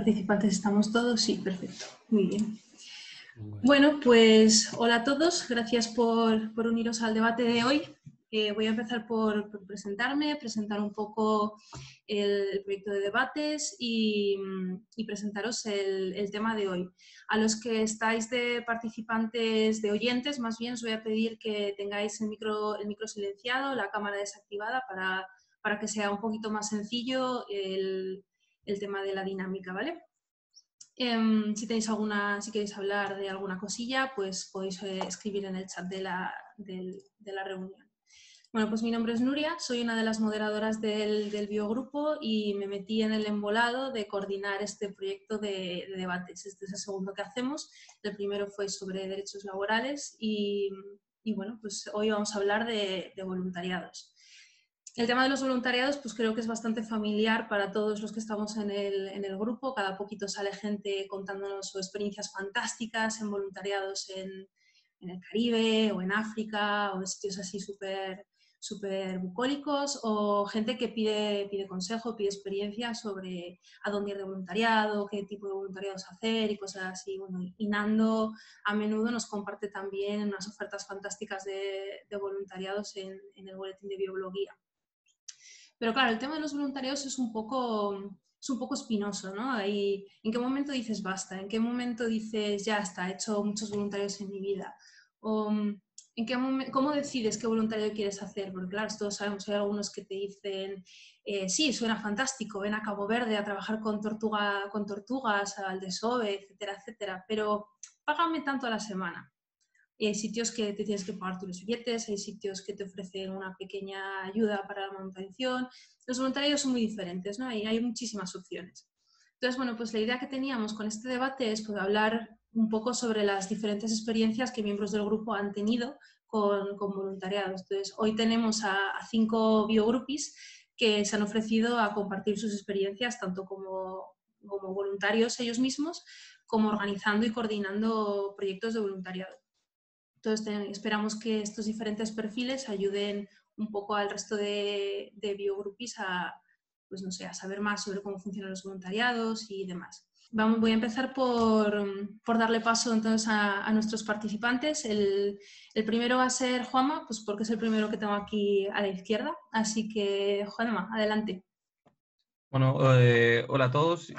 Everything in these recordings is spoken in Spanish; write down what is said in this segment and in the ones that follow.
Participantes estamos todos, sí, perfecto, muy bien. Bueno. Bueno, pues hola a todos, gracias por uniros al debate de hoy. Voy a empezar por presentarme, presentar un poco el proyecto de debates y presentaros el tema de hoy. A los que estáis de participantes, de oyentes, más bien os voy a pedir que tengáis el micro silenciado, la cámara desactivada para que sea un poquito más sencillo el tema de la dinámica, ¿vale? Si queréis hablar de alguna cosilla, pues podéis escribir en el chat de la reunión. Bueno, pues mi nombre es Nuria, soy una de las moderadoras del biogrupo y me metí en el embolado de coordinar este proyecto de debates. Este es el segundo que hacemos. El primero fue sobre derechos laborales y bueno, pues hoy vamos a hablar de voluntariados. El tema de los voluntariados pues creo que es bastante familiar para todos los que estamos en el grupo. Cada poquito sale gente contándonos sus experiencias fantásticas en voluntariados en el Caribe o en África o en sitios así súper bucólicos, o gente que pide consejo, pide experiencia sobre a dónde ir de voluntariado, qué tipo de voluntariados hacer y cosas así. Bueno, y Nando a menudo nos comparte también unas ofertas fantásticas de voluntariados en el boletín de Biología. Pero claro, el tema de los voluntariados es un poco espinoso, ¿no? Ahí, ¿en qué momento dices basta? ¿En qué momento dices ya está, he hecho muchos voluntarios en mi vida? O, ¿cómo decides qué voluntario quieres hacer? Porque claro, todos sabemos, hay algunos que te dicen, sí, suena fantástico, ven a Cabo Verde a trabajar con tortugas, al desove, etcétera, etcétera, pero págame tanto a la semana. Y hay sitios que te tienes que pagar tú los billetes, hay sitios que te ofrecen una pequeña ayuda para la manutención. Los voluntarios son muy diferentes, ¿no? Y hay muchísimas opciones. Entonces, bueno, pues la idea que teníamos con este debate es poder hablar un poco sobre las diferentes experiencias que miembros del grupo han tenido con voluntariados. Entonces, hoy tenemos a 5 biogrupis que se han ofrecido a compartir sus experiencias, tanto como voluntarios ellos mismos, como organizando y coordinando proyectos de voluntariado. Entonces esperamos que estos diferentes perfiles ayuden un poco al resto de biogrupis a, pues no sé, a saber más sobre cómo funcionan los voluntariados y demás. Voy a empezar por darle paso entonces a nuestros participantes. El primero va a ser Juanma, pues porque es el primero que tengo aquí a la izquierda. Así que, Juanma, adelante. Bueno, hola a todos.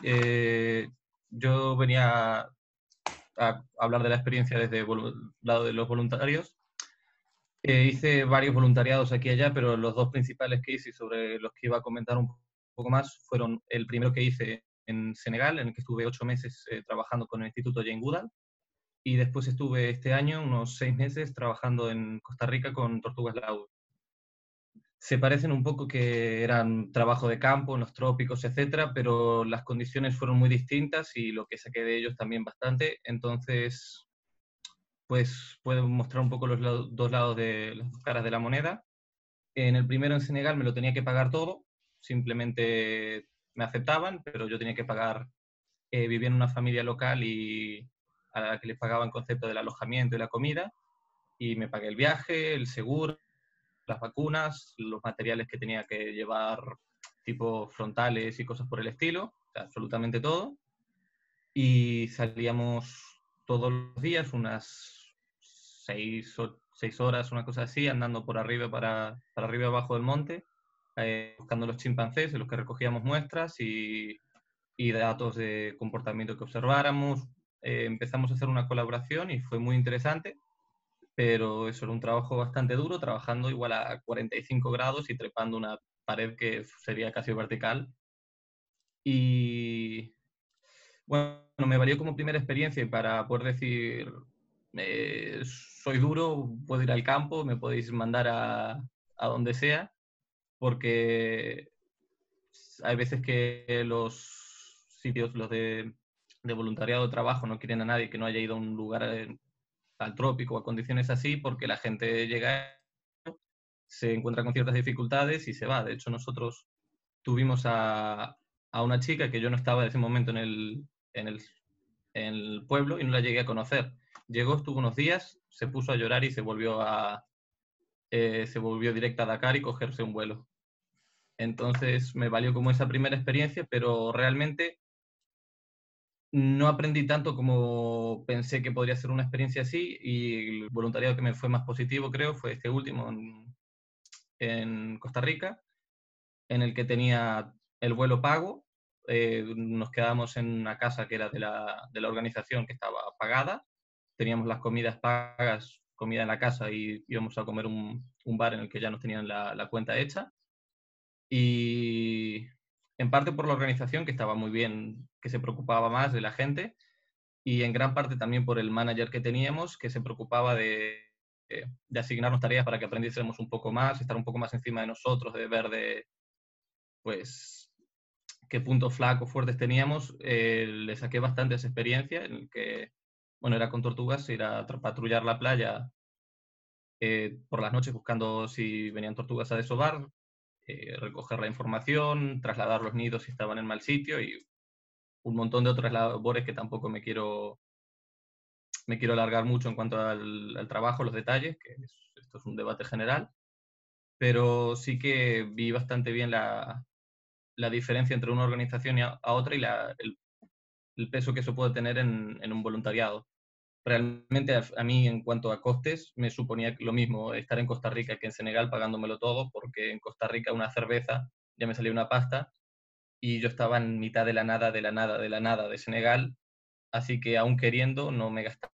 Yo venía a hablar de la experiencia desde el lado de los voluntarios. Hice varios voluntariados aquí y allá, pero los dos principales que hice y sobre los que iba a comentar un poco más fueron el primero que hice en Senegal, en el que estuve 8 meses trabajando con el Instituto Jane Goodall, y después estuve este año unos 6 meses trabajando en Costa Rica con tortugas laúd. Se parecen un poco, que eran trabajo de campo en los trópicos, etcétera, pero las condiciones fueron muy distintas y lo que saqué de ellos también bastante. Entonces, pues puedo mostrar un poco los dos lados de las dos caras de la moneda. En el primero, en Senegal, me lo tenía que pagar todo, simplemente me aceptaban, pero yo tenía que pagar, vivía en una familia local y a la que les pagaba en concepto del alojamiento y la comida, y me pagué el viaje, el seguro, las vacunas, los materiales que tenía que llevar, tipo frontales y cosas por el estilo, o sea, absolutamente todo. Y salíamos todos los días, unas 6 horas, una cosa así, andando por arriba para arriba y abajo del monte, buscando los chimpancés, de los que recogíamos muestras y datos de comportamiento que observáramos. Empezamos a hacer una colaboración y fue muy interesante, pero eso era un trabajo bastante duro, trabajando igual a 45 grados y trepando una pared que sería casi vertical. Y bueno, me valió como primera experiencia para poder decir, soy duro, puedo ir al campo, me podéis mandar a donde sea, porque hay veces que los sitios, los de voluntariado de trabajo, no quieren a nadie que no haya ido a un lugar al trópico, a condiciones así, porque la gente llega, se encuentra con ciertas dificultades y se va. De hecho, nosotros tuvimos a una chica que yo no estaba en ese momento en el pueblo y no la llegué a conocer. Llegó, estuvo unos días, se puso a llorar y se volvió directa a Dakar y cogerse un vuelo. Entonces me valió como esa primera experiencia, pero realmente no aprendí tanto como pensé que podría ser una experiencia así, y el voluntariado que me fue más positivo, creo, fue este último en Costa Rica, en el que tenía el vuelo pago. Nos quedamos en una casa que era de la organización, que estaba pagada. Teníamos las comidas pagas, comida en la casa, y íbamos a comer un bar en el que ya nos tenían la cuenta hecha. Y en parte por la organización, que estaba muy bien, que se preocupaba más de la gente, y en gran parte también por el manager que teníamos, que se preocupaba de asignarnos tareas para que aprendiésemos un poco más, estar un poco más encima de nosotros, de ver pues, qué puntos flacos, fuertes teníamos. Le saqué bastante esa experiencia, en el que, bueno, era con tortugas, ir a patrullar la playa por las noches buscando si venían tortugas a desovar, recoger la información, trasladar los nidos si estaban en mal sitio, y un montón de otras labores que tampoco me quiero alargar mucho en cuanto al trabajo, los detalles, que esto es un debate general, pero sí que vi bastante bien la diferencia entre una organización a otra, y el peso que eso puede tener en un voluntariado. Realmente a mí, en cuanto a costes, me suponía lo mismo estar en Costa Rica que en Senegal pagándomelo todo, porque en Costa Rica una cerveza ya me salía una pasta, y yo estaba en mitad de la nada, de la nada, de la nada de Senegal, así que aún queriendo no me gastaba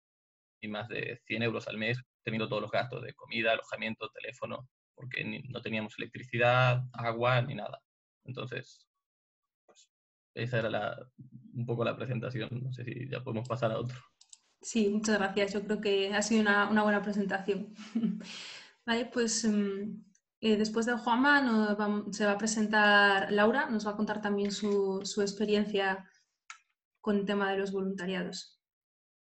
ni más de 100 euros al mes, teniendo todos los gastos de comida, alojamiento, teléfono, porque no teníamos electricidad, agua, ni nada. Entonces, pues, esa era un poco la presentación. No sé si ya podemos pasar a otro. Sí, muchas gracias. Yo creo que ha sido una buena presentación. Vale, pues después de Juanma se va a presentar Laura, nos va a contar también su experiencia con el tema de los voluntariados.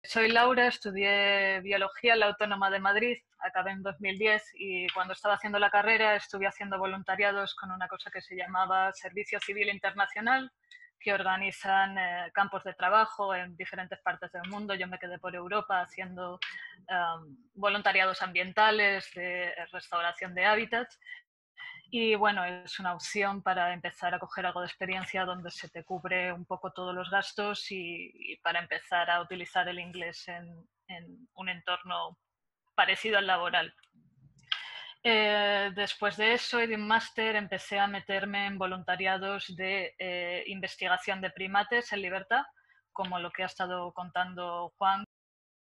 Soy Laura, estudié Biología en la Autónoma de Madrid, acabé en 2010, y cuando estaba haciendo la carrera estuve haciendo voluntariados con una cosa que se llamaba Servicio Civil Internacional, que organizan campos de trabajo en diferentes partes del mundo. Yo me quedé por Europa haciendo voluntariados ambientales, de restauración de hábitats. Y bueno, es una opción para empezar a coger algo de experiencia donde se te cubre un poco todos los gastos, y para empezar a utilizar el inglés en un entorno parecido al laboral. Después de eso y de un máster, empecé a meterme en voluntariados de investigación de primates en libertad, como lo que ha estado contando Juan.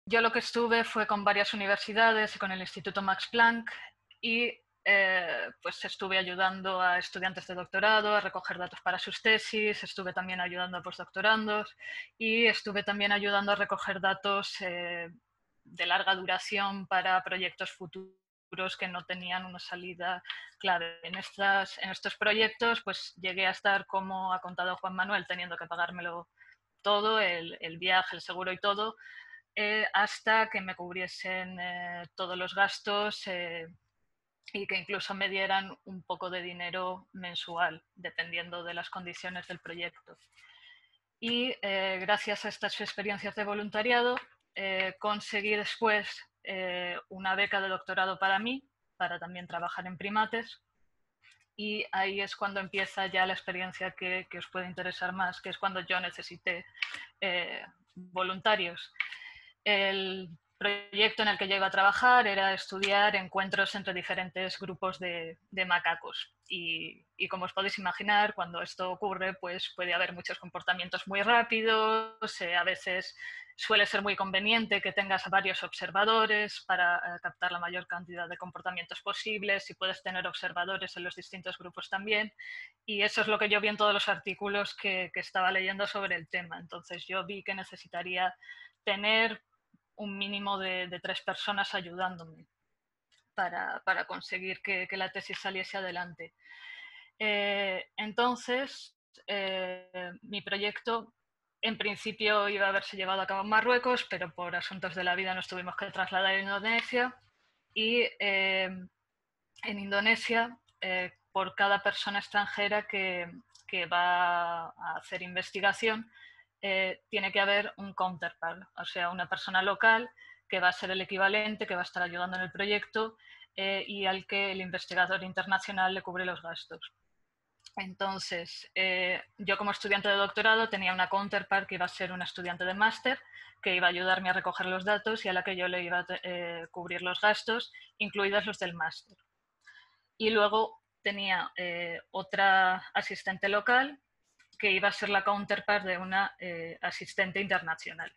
Yo lo que estuve fue con varias universidades y con el Instituto Max Planck, y pues estuve ayudando a estudiantes de doctorado a recoger datos para sus tesis, estuve también ayudando a postdoctorandos, y estuve también ayudando a recoger datos de larga duración para proyectos futuros que no tenían una salida clave. En estos proyectos pues llegué a estar, como ha contado Juan Manuel, teniendo que pagármelo todo, el viaje, el seguro y todo, hasta que me cubriesen todos los gastos, y que incluso me dieran un poco de dinero mensual, dependiendo de las condiciones del proyecto. Y gracias a estas experiencias de voluntariado, conseguí después una beca de doctorado para mí, para también trabajar en primates. Y ahí es cuando empieza ya la experiencia que os puede interesar más, que es cuando yo necesité voluntarios. El proyecto en el que yo iba a trabajar era estudiar encuentros entre diferentes grupos de macacos, y como os podéis imaginar, cuando esto ocurre pues puede haber muchos comportamientos muy rápidos. A veces suele ser muy conveniente que tengas a varios observadores para captar la mayor cantidad de comportamientos posibles, y puedes tener observadores en los distintos grupos también, y eso es lo que yo vi en todos los artículos que estaba leyendo sobre el tema. Entonces yo vi que necesitaría tener un mínimo de 3 personas ayudándome para conseguir que la tesis saliese adelante. Entonces, mi proyecto en principio iba a haberse llevado a cabo en Marruecos, pero por asuntos de la vida nos tuvimos que trasladar a Indonesia, y en Indonesia, por cada persona extranjera que va a hacer investigación, tiene que haber un counterpart, o sea, una persona local que va a ser el equivalente, que va a estar ayudando en el proyecto, y al que el investigador internacional le cubre los gastos. Entonces, yo como estudiante de doctorado tenía una counterpart que iba a ser una estudiante de máster, que iba a ayudarme a recoger los datos y a la que yo le iba a cubrir los gastos, incluidos los del máster. Y luego tenía otra asistente local que iba a ser la counterpart de una asistente internacional.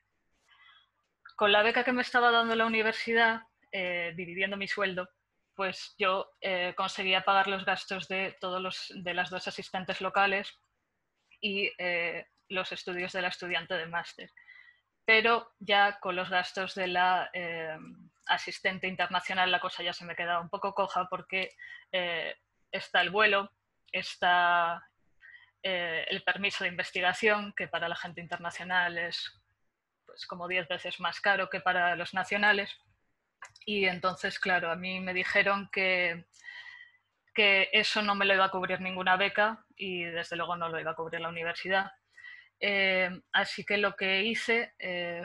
Con la beca que me estaba dando la universidad, dividiendo mi sueldo, pues yo conseguía pagar los gastos de de las dos asistentes locales y los estudios de la estudiante de máster. Pero ya con los gastos de la asistente internacional la cosa ya se me quedaba un poco coja porque está el vuelo, está el permiso de investigación, que para la gente internacional es pues, como 10 veces más caro que para los nacionales. Y entonces, claro, a mí me dijeron que eso no me lo iba a cubrir ninguna beca y desde luego no lo iba a cubrir la universidad. Así que lo que hice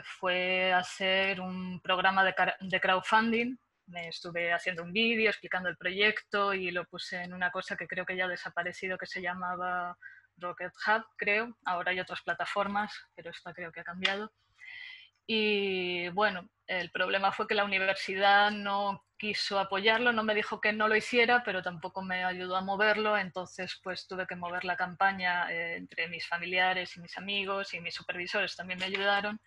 fue hacer un programa de crowdfunding. Me estuve haciendo un vídeo explicando el proyecto y lo puse en una cosa que creo que ya ha desaparecido, que se llamaba Rocket Hub, creo. Ahora hay otras plataformas, pero esta creo que ha cambiado. Y bueno, el problema fue que la universidad no quiso apoyarlo, no me dijo que no lo hiciera, pero tampoco me ayudó a moverlo, entonces pues tuve que mover la campaña entre mis familiares y mis amigos y mis supervisores también me ayudaron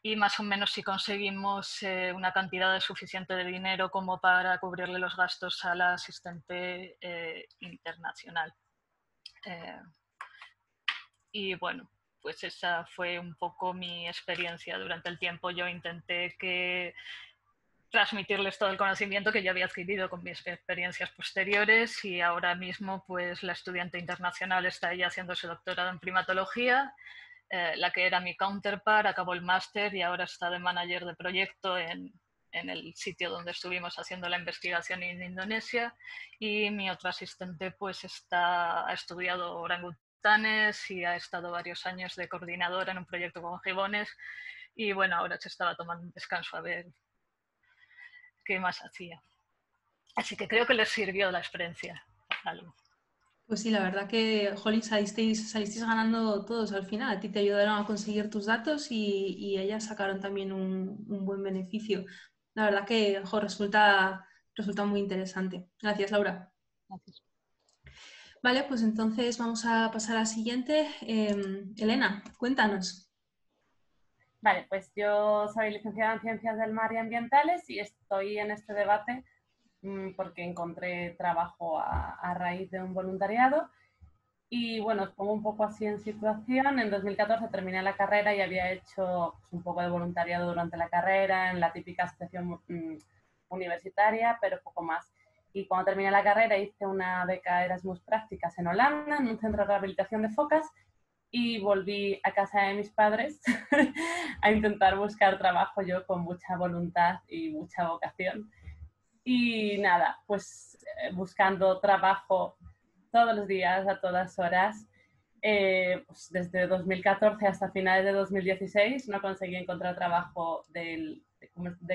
y más o menos sí conseguimos una cantidad suficiente de dinero como para cubrirle los gastos a la asistente internacional. Y bueno, pues esa fue un poco mi experiencia durante el tiempo. Yo intenté transmitirles todo el conocimiento que yo había adquirido con mis experiencias posteriores y ahora mismo pues la estudiante internacional está ella haciendo su doctorado en primatología, la que era mi counterpart acabó el máster y ahora está de manager de proyecto en el sitio donde estuvimos haciendo la investigación en Indonesia y mi otra asistente pues ha estudiado orangutanes y ha estado varios años de coordinadora en un proyecto con gibones y bueno, ahora se estaba tomando un descanso a ver qué más hacía. Así que creo que les sirvió la experiencia. Algo. Pues sí, la verdad que, jolín, salisteis ganando todos al final. A ti te ayudaron a conseguir tus datos y ellas sacaron también un buen beneficio. La verdad que, resulta muy interesante. Gracias, Laura. Gracias. Vale, pues entonces vamos a pasar a la siguiente. Elena, cuéntanos. Vale, pues yo soy licenciada en Ciencias del Mar y Ambientales y estoy en este debate porque encontré trabajo a raíz de un voluntariado. Y bueno, os pongo un poco así en situación. En 2014 terminé la carrera y había hecho pues, un poco de voluntariado durante la carrera en la típica asociación universitaria, pero poco más. Y cuando terminé la carrera hice una beca Erasmus Prácticas en Holanda, en un centro de rehabilitación de focas, y volví a casa de mis padres a intentar buscar trabajo yo con mucha voluntad y mucha vocación. Y nada, pues buscando trabajo todos los días, a todas horas, pues desde 2014 hasta finales de 2016 no conseguí encontrar trabajo de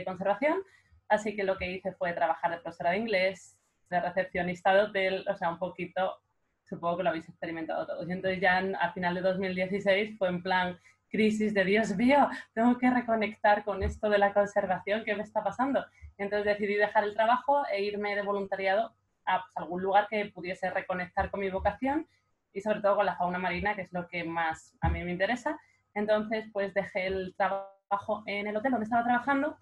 conservación, así que lo que hice fue trabajar de profesora de inglés, de recepcionista de hotel, o sea, un poquito, supongo que lo habéis experimentado todos. Y entonces ya a final de 2016 fue en plan crisis de Dios mío, tengo que reconectar con esto de la conservación, ¿qué me está pasando? Entonces decidí dejar el trabajo e irme de voluntariado a pues, algún lugar que pudiese reconectar con mi vocación y sobre todo con la fauna marina, que es lo que más a mí me interesa. Entonces, pues dejé el trabajo en el hotel donde estaba trabajando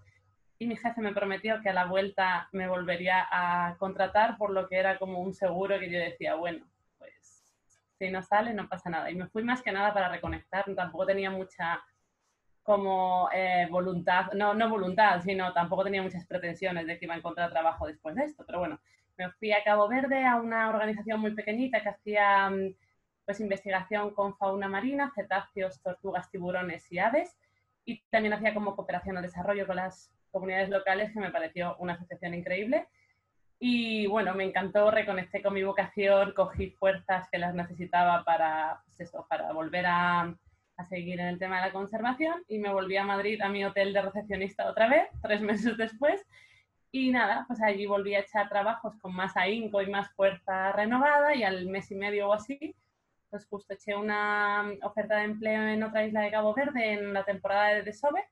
y mi jefe me prometió que a la vuelta me volvería a contratar, por lo que era como un seguro que yo decía, bueno, pues si no sale no pasa nada. Y me fui más que nada para reconectar, tampoco tenía mucha como voluntad, no voluntad, sino tampoco tenía muchas pretensiones de que iba a encontrar trabajo después de esto, pero bueno, me fui a Cabo Verde a una organización muy pequeñita que hacía pues investigación con fauna marina, cetáceos, tortugas, tiburones y aves, y también hacía como cooperación al desarrollo con las comunidades locales, que me pareció una asociación increíble. Y bueno, me encantó, reconecté con mi vocación, cogí fuerzas que las necesitaba para, pues eso, para volver a seguir en el tema de la conservación y me volví a Madrid a mi hotel de recepcionista otra vez, 3 meses después. Y nada, pues allí volví a echar trabajos con más ahínco y más fuerza renovada y al mes y medio o así, pues justo eché una oferta de empleo en otra isla de Cabo Verde en la temporada de desove,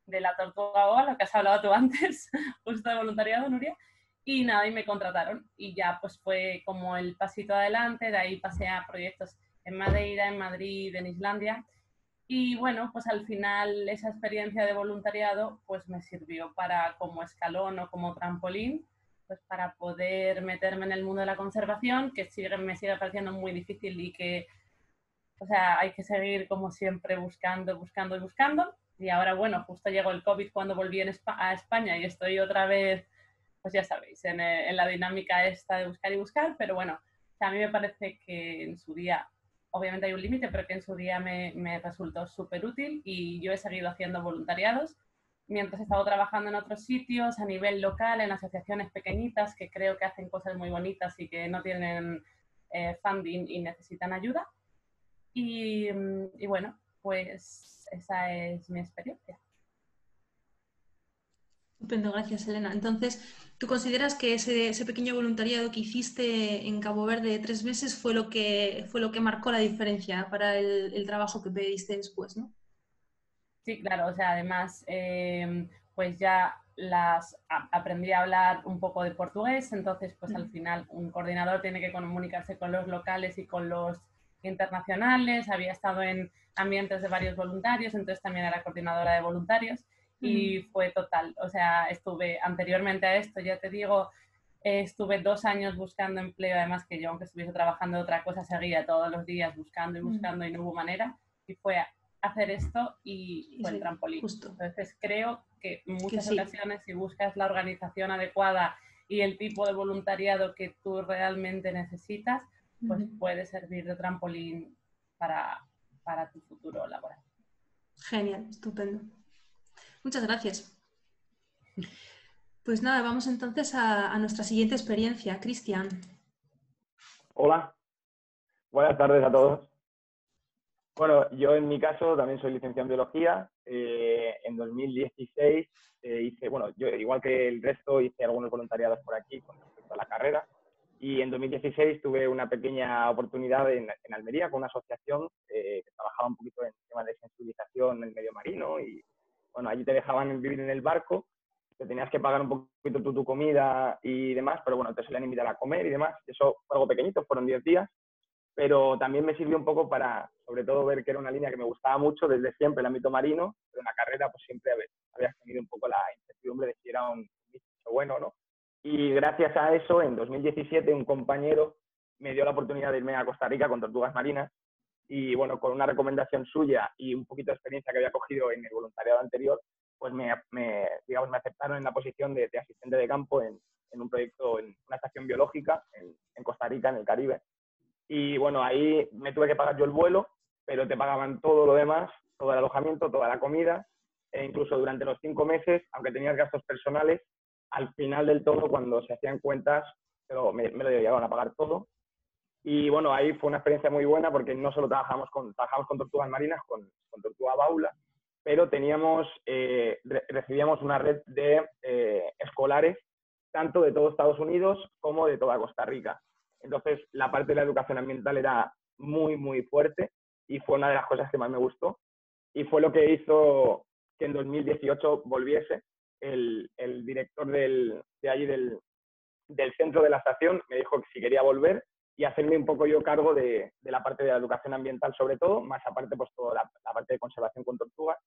de la tortuga boa, lo que has hablado tú antes, justo de voluntariado, Nuria. Y nada, y me contrataron. Y ya pues fue como el pasito adelante, de ahí pasé a proyectos en Madeira, en Madrid, en Islandia. Y bueno, pues al final esa experiencia de voluntariado pues me sirvió para como escalón o como trampolín, pues para poder meterme en el mundo de la conservación, que me sigue pareciendo muy difícil y que, o sea, hay que seguir como siempre buscando, buscando y buscando. Y ahora, bueno, justo llegó el COVID cuando volví a España y estoy otra vez, pues ya sabéis, en la dinámica esta de buscar y buscar, pero bueno, o sea, a mí me parece que en su día, obviamente hay un límite, pero que en su día me resultó súper útil y yo he seguido haciendo voluntariados mientras he estado trabajando en otros sitios a nivel local, en asociaciones pequeñitas que creo que hacen cosas muy bonitas y que no tienen funding y necesitan ayuda. Y bueno, pues esa es mi experiencia. Estupendo, gracias, Elena. Entonces, ¿tú consideras que ese pequeño voluntariado que hiciste en Cabo Verde de 3 meses fue lo que marcó la diferencia para el trabajo que pediste después, ¿no? Sí, claro, o sea, además, pues ya aprendí a hablar un poco de portugués, entonces, pues al final un coordinador tiene que comunicarse con los locales y con los internacionales. Había estado en ambientes de varios voluntarios, entonces también era coordinadora de voluntarios y fue total. O sea, estuve anteriormente a esto, ya te digo, estuve 2 años buscando empleo, además que yo, aunque estuviese trabajando de otra cosa, seguía todos los días buscando y buscando y no hubo manera. Y fue hacer esto y fue el trampolín. Justo. Entonces creo que en muchas sí. ocasiones, si buscas la organización adecuada y el tipo de voluntariado que tú realmente necesitas, pues puede servir de trampolín para tu futuro laboral. Genial, estupendo. Muchas gracias. Pues nada, vamos entonces a nuestra siguiente experiencia. Cristian. Hola, buenas tardes a todos. Bueno, yo en mi caso también soy licenciado en biología. En 2016 hice, bueno, yo igual que el resto hice algunos voluntariados por aquí con respecto a la carrera. Y en 2016 tuve una pequeña oportunidad en Almería con una asociación que trabajaba un poquito en temas de sensibilización en el medio marino. Y bueno, allí te dejaban vivir en el barco, te tenías que pagar un poquito tu comida y demás, pero bueno, te solían invitar a comer y demás. Eso fue algo pequeñito, fueron 10 días. Pero también me sirvió un poco para, sobre todo, ver que era una línea que me gustaba mucho desde siempre, el ámbito marino, pero en la carrera pues siempre había tenido un poco la incertidumbre de si era un bicho bueno o no. Y gracias a eso, en 2017, un compañero me dio la oportunidad de irme a Costa Rica con tortugas marinas y, bueno, con una recomendación suya y un poquito de experiencia que había cogido en el voluntariado anterior, pues me aceptaron en la posición de asistente de campo en un proyecto, en una estación biológica en Costa Rica, en el Caribe. Y bueno, ahí me tuve que pagar yo el vuelo, pero te pagaban todo lo demás, todo el alojamiento, toda la comida, e incluso durante los 5 meses, aunque tenías gastos personales, al final del todo, cuando se hacían cuentas, me lo llegaban a pagar todo. Y bueno, ahí fue una experiencia muy buena porque no solo trabajamos con tortugas marinas, con tortuga baula, pero recibíamos una red de escolares, tanto de todo Estados Unidos como de toda Costa Rica. Entonces, la parte de la educación ambiental era muy, muy fuerte y fue una de las cosas que más me gustó. Y fue lo que hizo que en 2018 volviese. El director de allí del centro de la estación me dijo que si quería volver y hacerme un poco yo cargo de la parte de la educación ambiental sobre todo, más aparte pues toda la parte de conservación con tortugas.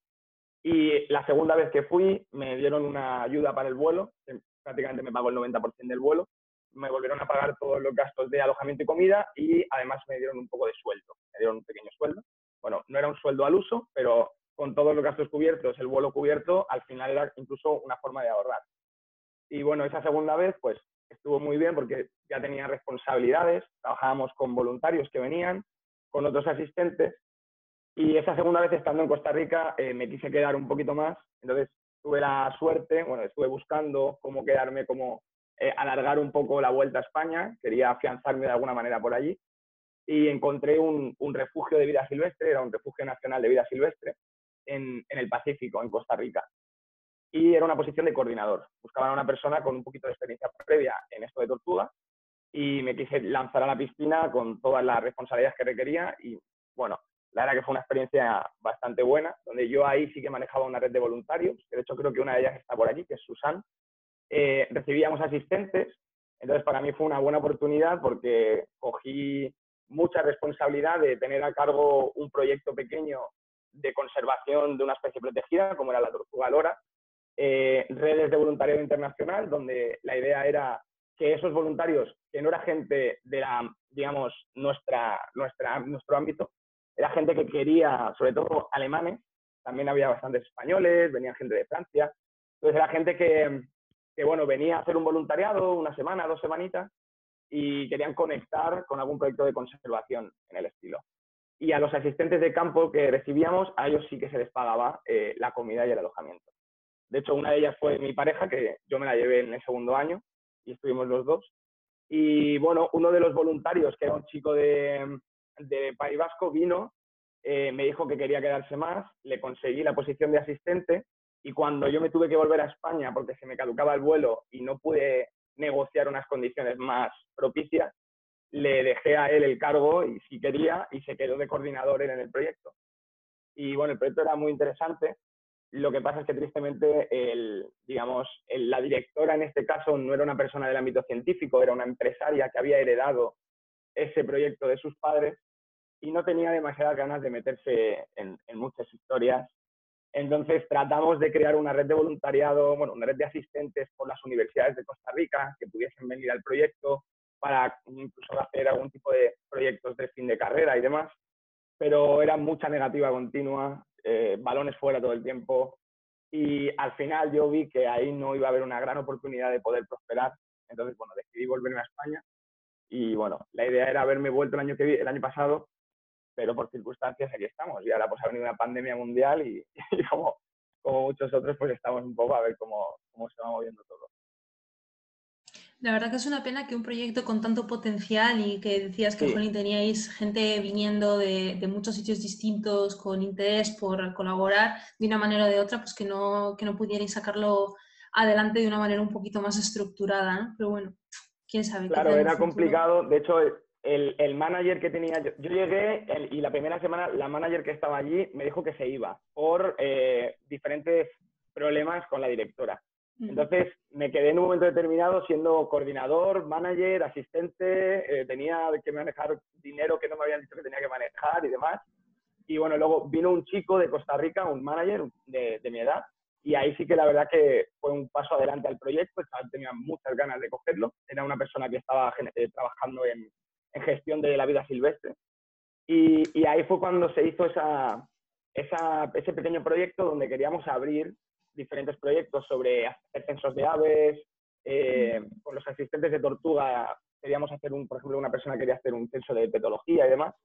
Y la segunda vez que fui me dieron una ayuda para el vuelo, que prácticamente me pagó el 90% del vuelo, me volvieron a pagar todos los gastos de alojamiento y comida y además me dieron un poco de sueldo, me dieron un pequeño sueldo. Bueno, no era un sueldo al uso, pero con todos los gastos cubiertos, el vuelo cubierto, al final era incluso una forma de ahorrar. Y bueno, esa segunda vez pues estuvo muy bien porque ya tenía responsabilidades, trabajábamos con voluntarios que venían, con otros asistentes. Y esa segunda vez estando en Costa Rica me quise quedar un poquito más, entonces tuve la suerte, bueno, estuve buscando cómo quedarme, cómo alargar un poco la vuelta a España, quería afianzarme de alguna manera por allí y encontré un refugio de vida silvestre, era un refugio nacional de vida silvestre en el Pacífico, en Costa Rica. y era una posición de coordinador. Buscaban a una persona con un poquito de experiencia previa en esto de tortuga y me quise lanzar a la piscina con todas las responsabilidades que requería y, bueno, la verdad que fue una experiencia bastante buena, donde yo ahí sí que manejaba una red de voluntarios, que de hecho creo que una de ellas está por aquí, que es Susan. Recibíamos asistentes, entonces para mí fue una buena oportunidad porque cogí mucha responsabilidad de tener a cargo un proyecto pequeño de conservación de una especie protegida, como era la tortuga lora, redes de voluntariado internacional, donde la idea era que esos voluntarios, que no era gente de la, digamos, nuestro ámbito, era gente que quería, sobre todo alemanes, también había bastantes españoles, venía gente de Francia, entonces era gente que bueno, venía a hacer un voluntariado, una semana, 2 semanitas, y querían conectar con algún proyecto de conservación en el estilo. Y a los asistentes de campo que recibíamos, a ellos sí que se les pagaba la comida y el alojamiento. De hecho, una de ellas fue mi pareja, que yo me la llevé en el segundo año y estuvimos los dos. Y bueno, uno de los voluntarios, que era un chico de País Vasco, vino, me dijo que quería quedarse más, le conseguí la posición de asistente y cuando yo me tuve que volver a España porque se me caducaba el vuelo y no pude negociar unas condiciones más propicias, le dejé a él el cargo y si quería y se quedó de coordinador en el proyecto. Y bueno, el proyecto era muy interesante. Lo que pasa es que tristemente, la directora en este caso no era una persona del ámbito científico, era una empresaria que había heredado ese proyecto de sus padres y no tenía demasiadas ganas de meterse en muchas historias. Entonces tratamos de crear una red de voluntariado, bueno, una red de asistentes por las universidades de Costa Rica que pudiesen venir al proyecto para incluso hacer algún tipo de proyectos de fin de carrera y demás, pero era mucha negativa continua, balones fuera todo el tiempo y al final yo vi que ahí no iba a haber una gran oportunidad de poder prosperar, entonces bueno, decidí volverme a España y bueno, la idea era haberme vuelto el año pasado, pero por circunstancias aquí estamos y ahora pues ha venido una pandemia mundial y como muchos otros pues estamos un poco a ver cómo se va moviendo todo. La verdad que es una pena que un proyecto con tanto potencial y que decías que, Sí. jolín, teníais gente viniendo de muchos sitios distintos con interés por colaborar de una manera o de otra, pues que no pudierais sacarlo adelante de una manera un poquito más estructurada, ¿no? Pero bueno, quién sabe. Claro, era complicado. De hecho, el manager que tenía, yo llegué y la primera semana la manager que estaba allí me dijo que se iba por diferentes problemas con la directora. Entonces me quedé en un momento determinado siendo coordinador, manager, asistente, tenía que manejar dinero que no me habían dicho que tenía que manejar y demás. Y bueno, luego vino un chico de Costa Rica, un manager de mi edad, y ahí sí que la verdad que fue un paso adelante al proyecto, el chaval tenía muchas ganas de cogerlo, era una persona que estaba trabajando en gestión de la vida silvestre. Y ahí fue cuando se hizo ese pequeño proyecto donde queríamos abrir diferentes proyectos sobre hacer censos de aves, con los asistentes de tortuga queríamos hacer por ejemplo, una persona quería hacer un censo de petología y demás,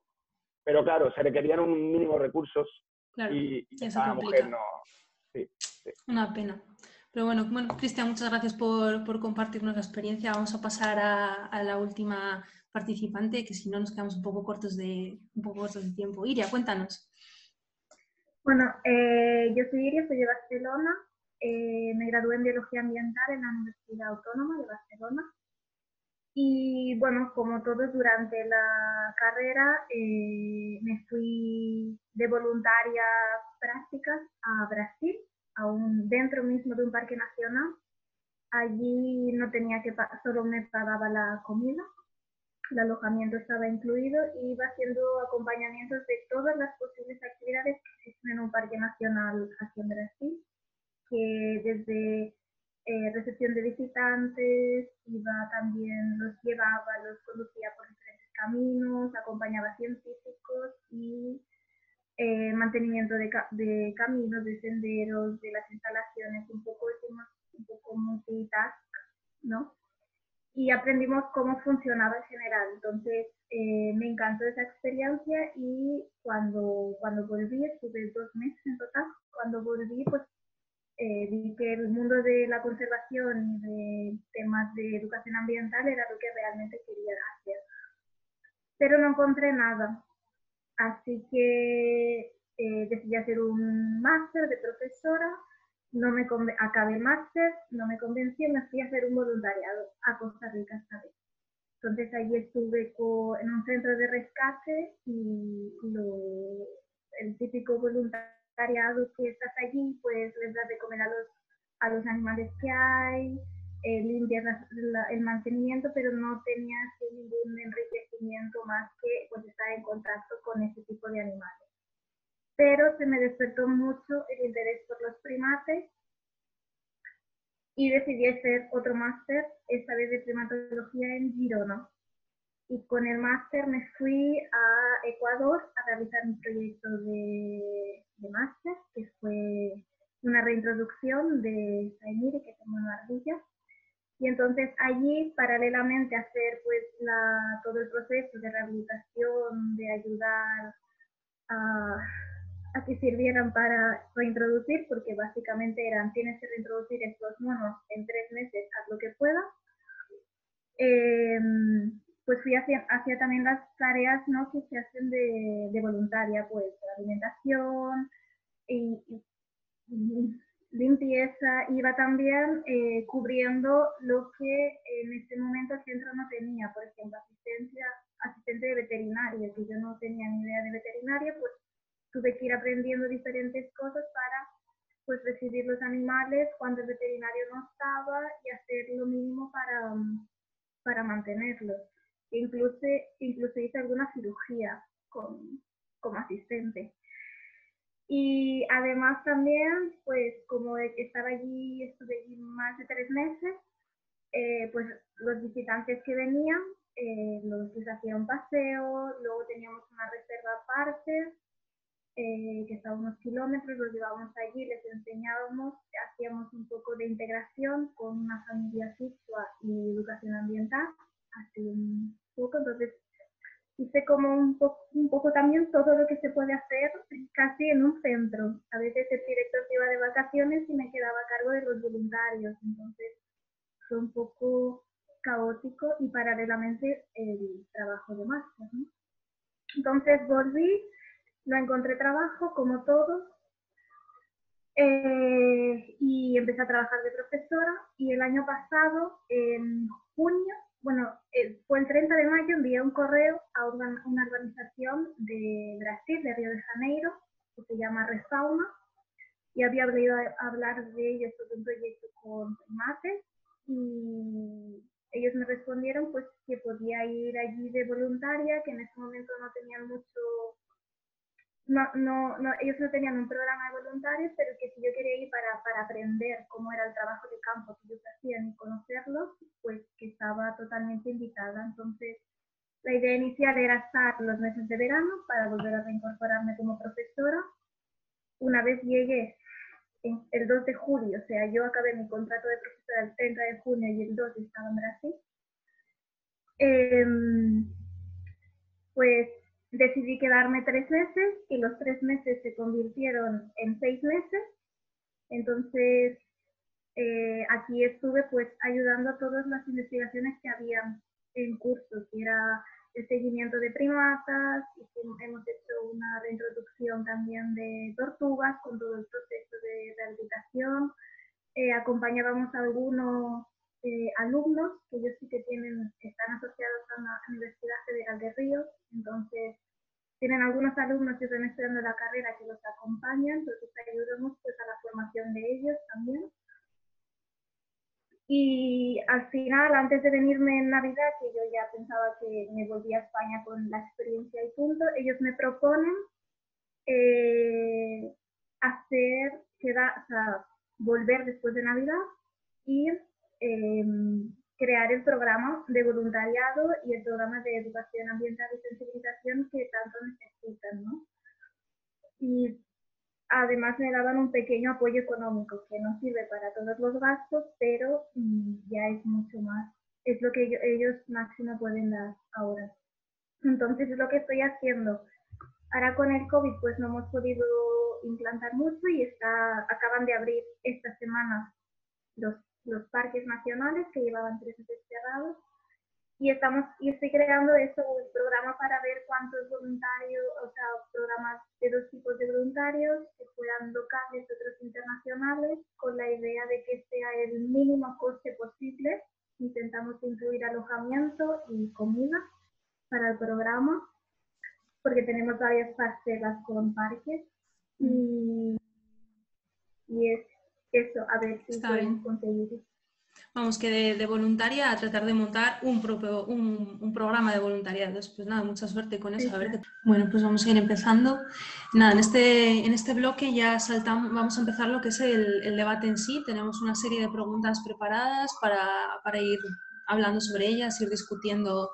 pero claro, se requerían un mínimo de recursos claro, y esa esta mujer no. Sí. Una pena. Pero bueno, Cristian, muchas gracias por compartirnos la experiencia. Vamos a pasar a la última participante, que si no nos quedamos un poco cortos de tiempo. Iria, cuéntanos. Bueno, yo soy Iria, soy de Barcelona. Me gradué en Biología Ambiental en la Universidad Autónoma de Barcelona. Y bueno, como todos durante la carrera, me fui de voluntaria prácticas a Brasil, dentro mismo de un parque nacional. Allí no tenía que solo me pagaba la comida, el alojamiento estaba incluido y iba haciendo acompañamientos de todas las posibles actividades que existen en un parque nacional aquí en Brasil, que desde recepción de visitantes, los llevaba, los conducía por diferentes caminos, acompañaba científicos y mantenimiento de caminos, de senderos, de las instalaciones, un poco multitask, ¿no? Y aprendimos cómo funcionaba en general. Entonces, me encantó esa experiencia y cuando volví, estuve 2 meses en total, cuando volví, pues vi que el mundo de la conservación y de temas de educación ambiental era lo que realmente quería hacer. Pero no encontré nada. Así que decidí hacer un máster de profesora acabé el máster, no me convencí, me fui a hacer un voluntariado a Costa Rica esta vez. Entonces allí estuve en un centro de rescate y el típico voluntariado que estás allí, pues les das de comer a los animales que hay, limpias el mantenimiento, pero no tenías ningún enriquecimiento más que pues, estar en contacto con ese tipo de animales. Pero se me despertó mucho el interés por los primates y decidí hacer otro máster, esta vez de primatología en Girona. Y con el máster me fui a Ecuador a realizar un proyecto de máster, que fue una reintroducción de Saimiri, que es una ardilla. Y entonces allí, paralelamente a hacer pues, todo el proceso de rehabilitación, de ayudar a que sirvieran para reintroducir, porque básicamente tienes que reintroducir estos monos en 3 meses, haz lo que puedas. Pues fui hacia también las tareas, ¿no?, que se hacen de voluntaria, pues alimentación y limpieza. Iba también cubriendo lo que en este momento el centro no tenía, por ejemplo, asistente de veterinaria, que yo no tenía ni idea de veterinaria, pues tuve que ir aprendiendo diferentes cosas para pues recibir los animales cuando el veterinario no estaba y hacer lo mínimo para mantenerlos. Incluso hice alguna cirugía como asistente. Y además también, pues como estuve allí más de 3 meses, pues los visitantes que venían, les hacía un paseo, luego teníamos una reserva aparte, que estaba a unos kilómetros, los llevábamos allí, les enseñábamos, hacíamos un poco de integración con una familia situa y educación ambiental, así un poco. Entonces hice como un poco también todo lo que se puede hacer casi en un centro. A veces el director se iba de vacaciones y me quedaba a cargo de los voluntarios, entonces fue un poco caótico y paralelamente el trabajo de máster, ¿no? Entonces volví, no encontré trabajo como todos, y empecé a trabajar de profesora, y el año pasado, en junio, fue el 30 de mayo, envié un correo a una organización de Brasil, de Río de Janeiro, que se llama Refauna, y había oído hablar de ellos sobre un proyecto con primates, y ellos me respondieron pues que podía ir allí de voluntaria, que en ese momento no tenían ellos no tenían un programa de voluntarios, pero que si yo quería ir para aprender cómo era el trabajo de campo que ellos hacían y conocerlos, pues que estaba totalmente invitada. Entonces, la idea inicial era estar los meses de verano para volver a reincorporarme como profesora. Una vez llegué el 2 de julio, o sea, yo acabé mi contrato de profesora el 30 de junio y el 2 estaba en Brasil, pues decidí quedarme 3 meses y los 3 meses se convirtieron en 6 meses. Entonces, aquí estuve pues ayudando a todas las investigaciones que habían en curso, que era el seguimiento de primatas, hemos hecho una reintroducción también de tortugas con todo el proceso de rehabilitación, acompañábamos a algunos alumnos que ellos sí que están asociados a la Universidad Federal de Ríos, entonces tienen algunos alumnos que están estudiando la carrera que los acompañan, entonces ayudamos pues a la formación de ellos también. Y al final, antes de venirme en Navidad, que yo ya pensaba que me volvía a España con la experiencia y punto, ellos me proponen volver después de Navidad y crear el programa de voluntariado y el programa de educación ambiental y sensibilización que tanto necesitan, ¿no? Y además me daban un pequeño apoyo económico que no sirve para todos los gastos, pero ya es mucho más, es lo que ellos máximo pueden dar ahora. Entonces es lo que estoy haciendo. Ahora con el COVID pues no hemos podido implantar mucho y acaban de abrir esta semana los parques nacionales que llevaban 3 meses cerrados, y estoy creando eso, un programa para ver cuántos voluntarios, o sea, programas de 2 tipos de voluntarios, que fueran locales y otros internacionales, con la idea de que sea el mínimo coste posible. Intentamos incluir alojamiento y comida para el programa, porque tenemos varias parcelas con parques, y es eso, a ver si podemos conseguir. Vamos, que de voluntaria a tratar de montar un programa de voluntariados. Pues nada, mucha suerte con eso. A ver qué... Bueno, pues vamos a ir empezando. Nada, en este bloque ya vamos a empezar lo que es el debate en sí. Tenemos una serie de preguntas preparadas para ir hablando sobre ellas, ir discutiendo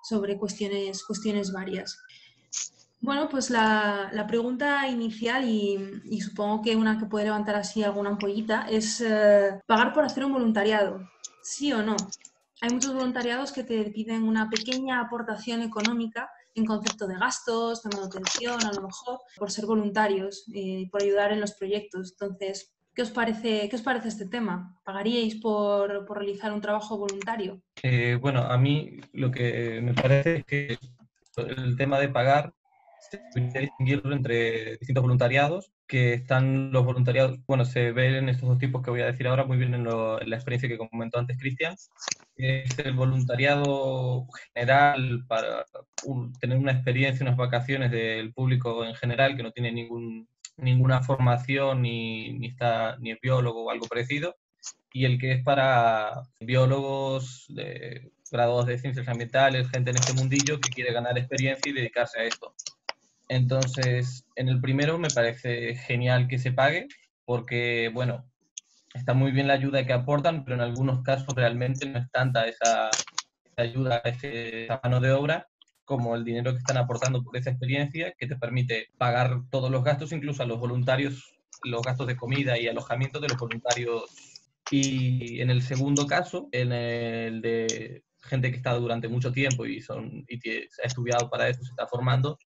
sobre cuestiones varias. Bueno, pues la pregunta inicial, y supongo que una que puede levantar así alguna ampollita, es ¿pagar por hacer un voluntariado? ¿Sí o no? Hay muchos voluntariados que te piden una pequeña aportación económica en concepto de gastos, de manutención, a lo mejor, por ser voluntarios, por ayudar en los proyectos. Entonces, ¿qué os parece este tema? ¿Pagaríais por realizar un trabajo voluntario? Bueno, a mí lo que me parece es que el tema de pagar se debería distinguirlo entre distintos voluntariados, que están los voluntariados, bueno, se ven estos dos tipos que voy a decir ahora muy bien en la experiencia que comentó antes Cristian, que es el voluntariado general para tener una experiencia, unas vacaciones del público en general, que no tiene ninguna formación ni es biólogo o algo parecido, y el que es para biólogos, graduados de ciencias ambientales, gente en este mundillo que quiere ganar experiencia y dedicarse a esto. Entonces, en el primero me parece genial que se pague, porque, bueno, está muy bien la ayuda que aportan, pero en algunos casos realmente no es tanta esa ayuda, esa mano de obra, como el dinero que están aportando por esa experiencia, que te permite pagar todos los gastos, incluso a los voluntarios, los gastos de comida y alojamiento de los voluntarios. Y en el segundo caso, en el de gente que está durante mucho tiempo y se ha estudiado para eso, se está formando,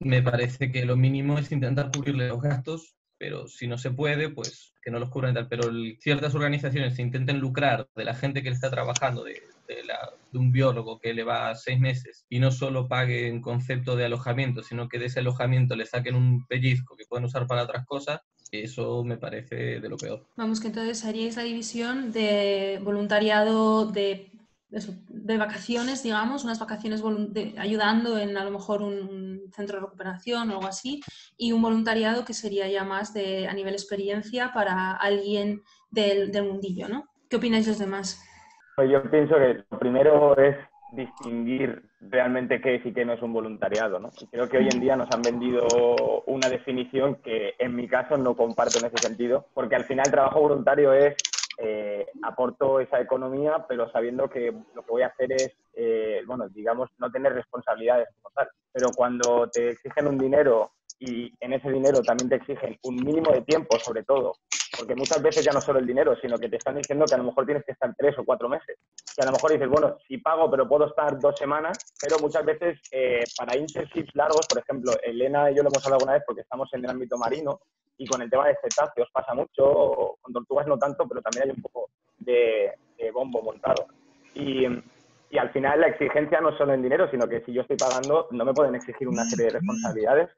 me parece que lo mínimo es intentar cubrirle los gastos, pero si no se puede, pues que no los cubran tal. Pero ciertas organizaciones se intenten lucrar de la gente que le está trabajando, de un biólogo que le va 6 meses y no solo pague en concepto de alojamiento, sino que de ese alojamiento le saquen un pellizco que pueden usar para otras cosas, eso me parece de lo peor. Vamos, que entonces haríais la división de voluntariado de vacaciones, digamos, unas vacaciones ayudando en a lo mejor un centro de recuperación o algo así, y un voluntariado que sería ya más a nivel experiencia para alguien del mundillo, ¿no? ¿Qué opináis los demás? Pues yo pienso que lo primero es distinguir realmente qué es y qué no es un voluntariado, ¿no? Y creo que hoy en día nos han vendido una definición que en mi caso no comparto en ese sentido, porque al final el trabajo voluntario es aporto esa economía, pero sabiendo que lo que voy a hacer es, bueno, digamos, no tener responsabilidades como tal. Pero cuando te exigen un dinero y en ese dinero también te exigen un mínimo de tiempo, sobre todo, porque muchas veces ya no solo el dinero, sino que te están diciendo que a lo mejor tienes que estar 3 o 4 meses. Que a lo mejor dices, bueno, sí pago, pero puedo estar 2 semanas, pero muchas veces para internships largos, por ejemplo, Elena y yo lo hemos hablado alguna vez porque estamos en el ámbito marino y con el tema de cetáceos pasa mucho, con tortugas no tanto, pero también hay un poco de bombo montado. Y al final la exigencia no es solo en dinero, sino que si yo estoy pagando, no me pueden exigir una serie de responsabilidades.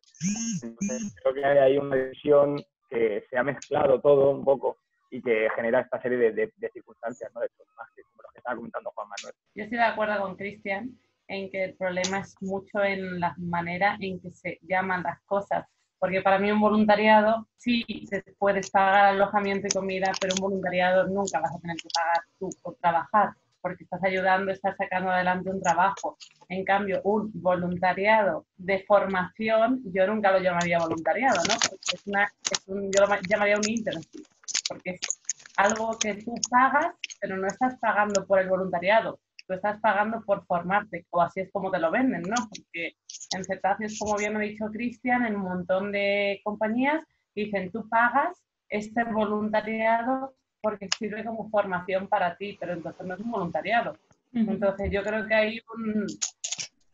Entonces, creo que hay ahí una decisión que se ha mezclado todo un poco y que genera esta serie de circunstancias, ¿no? De problemas como los que estaba comentando Juan Manuel. Yo estoy de acuerdo con Cristian en que el problema es mucho en la manera en que se llaman las cosas. Porque para mí un voluntariado sí se puedes pagar alojamiento y comida, pero un voluntariado nunca vas a tener que pagar tú por trabajar, porque estás ayudando, estás sacando adelante un trabajo. En cambio, un voluntariado de formación, yo nunca lo llamaría voluntariado, ¿no? Porque yo lo llamaría un internship, porque es algo que tú pagas, pero no estás pagando por el voluntariado, tú estás pagando por formarte, o así es como te lo venden, ¿no? Porque en cetáceos, como bien ha dicho Cristian, en un montón de compañías dicen, tú pagas este voluntariado porque sirve como formación para ti, pero entonces no es un voluntariado. Entonces yo creo que hay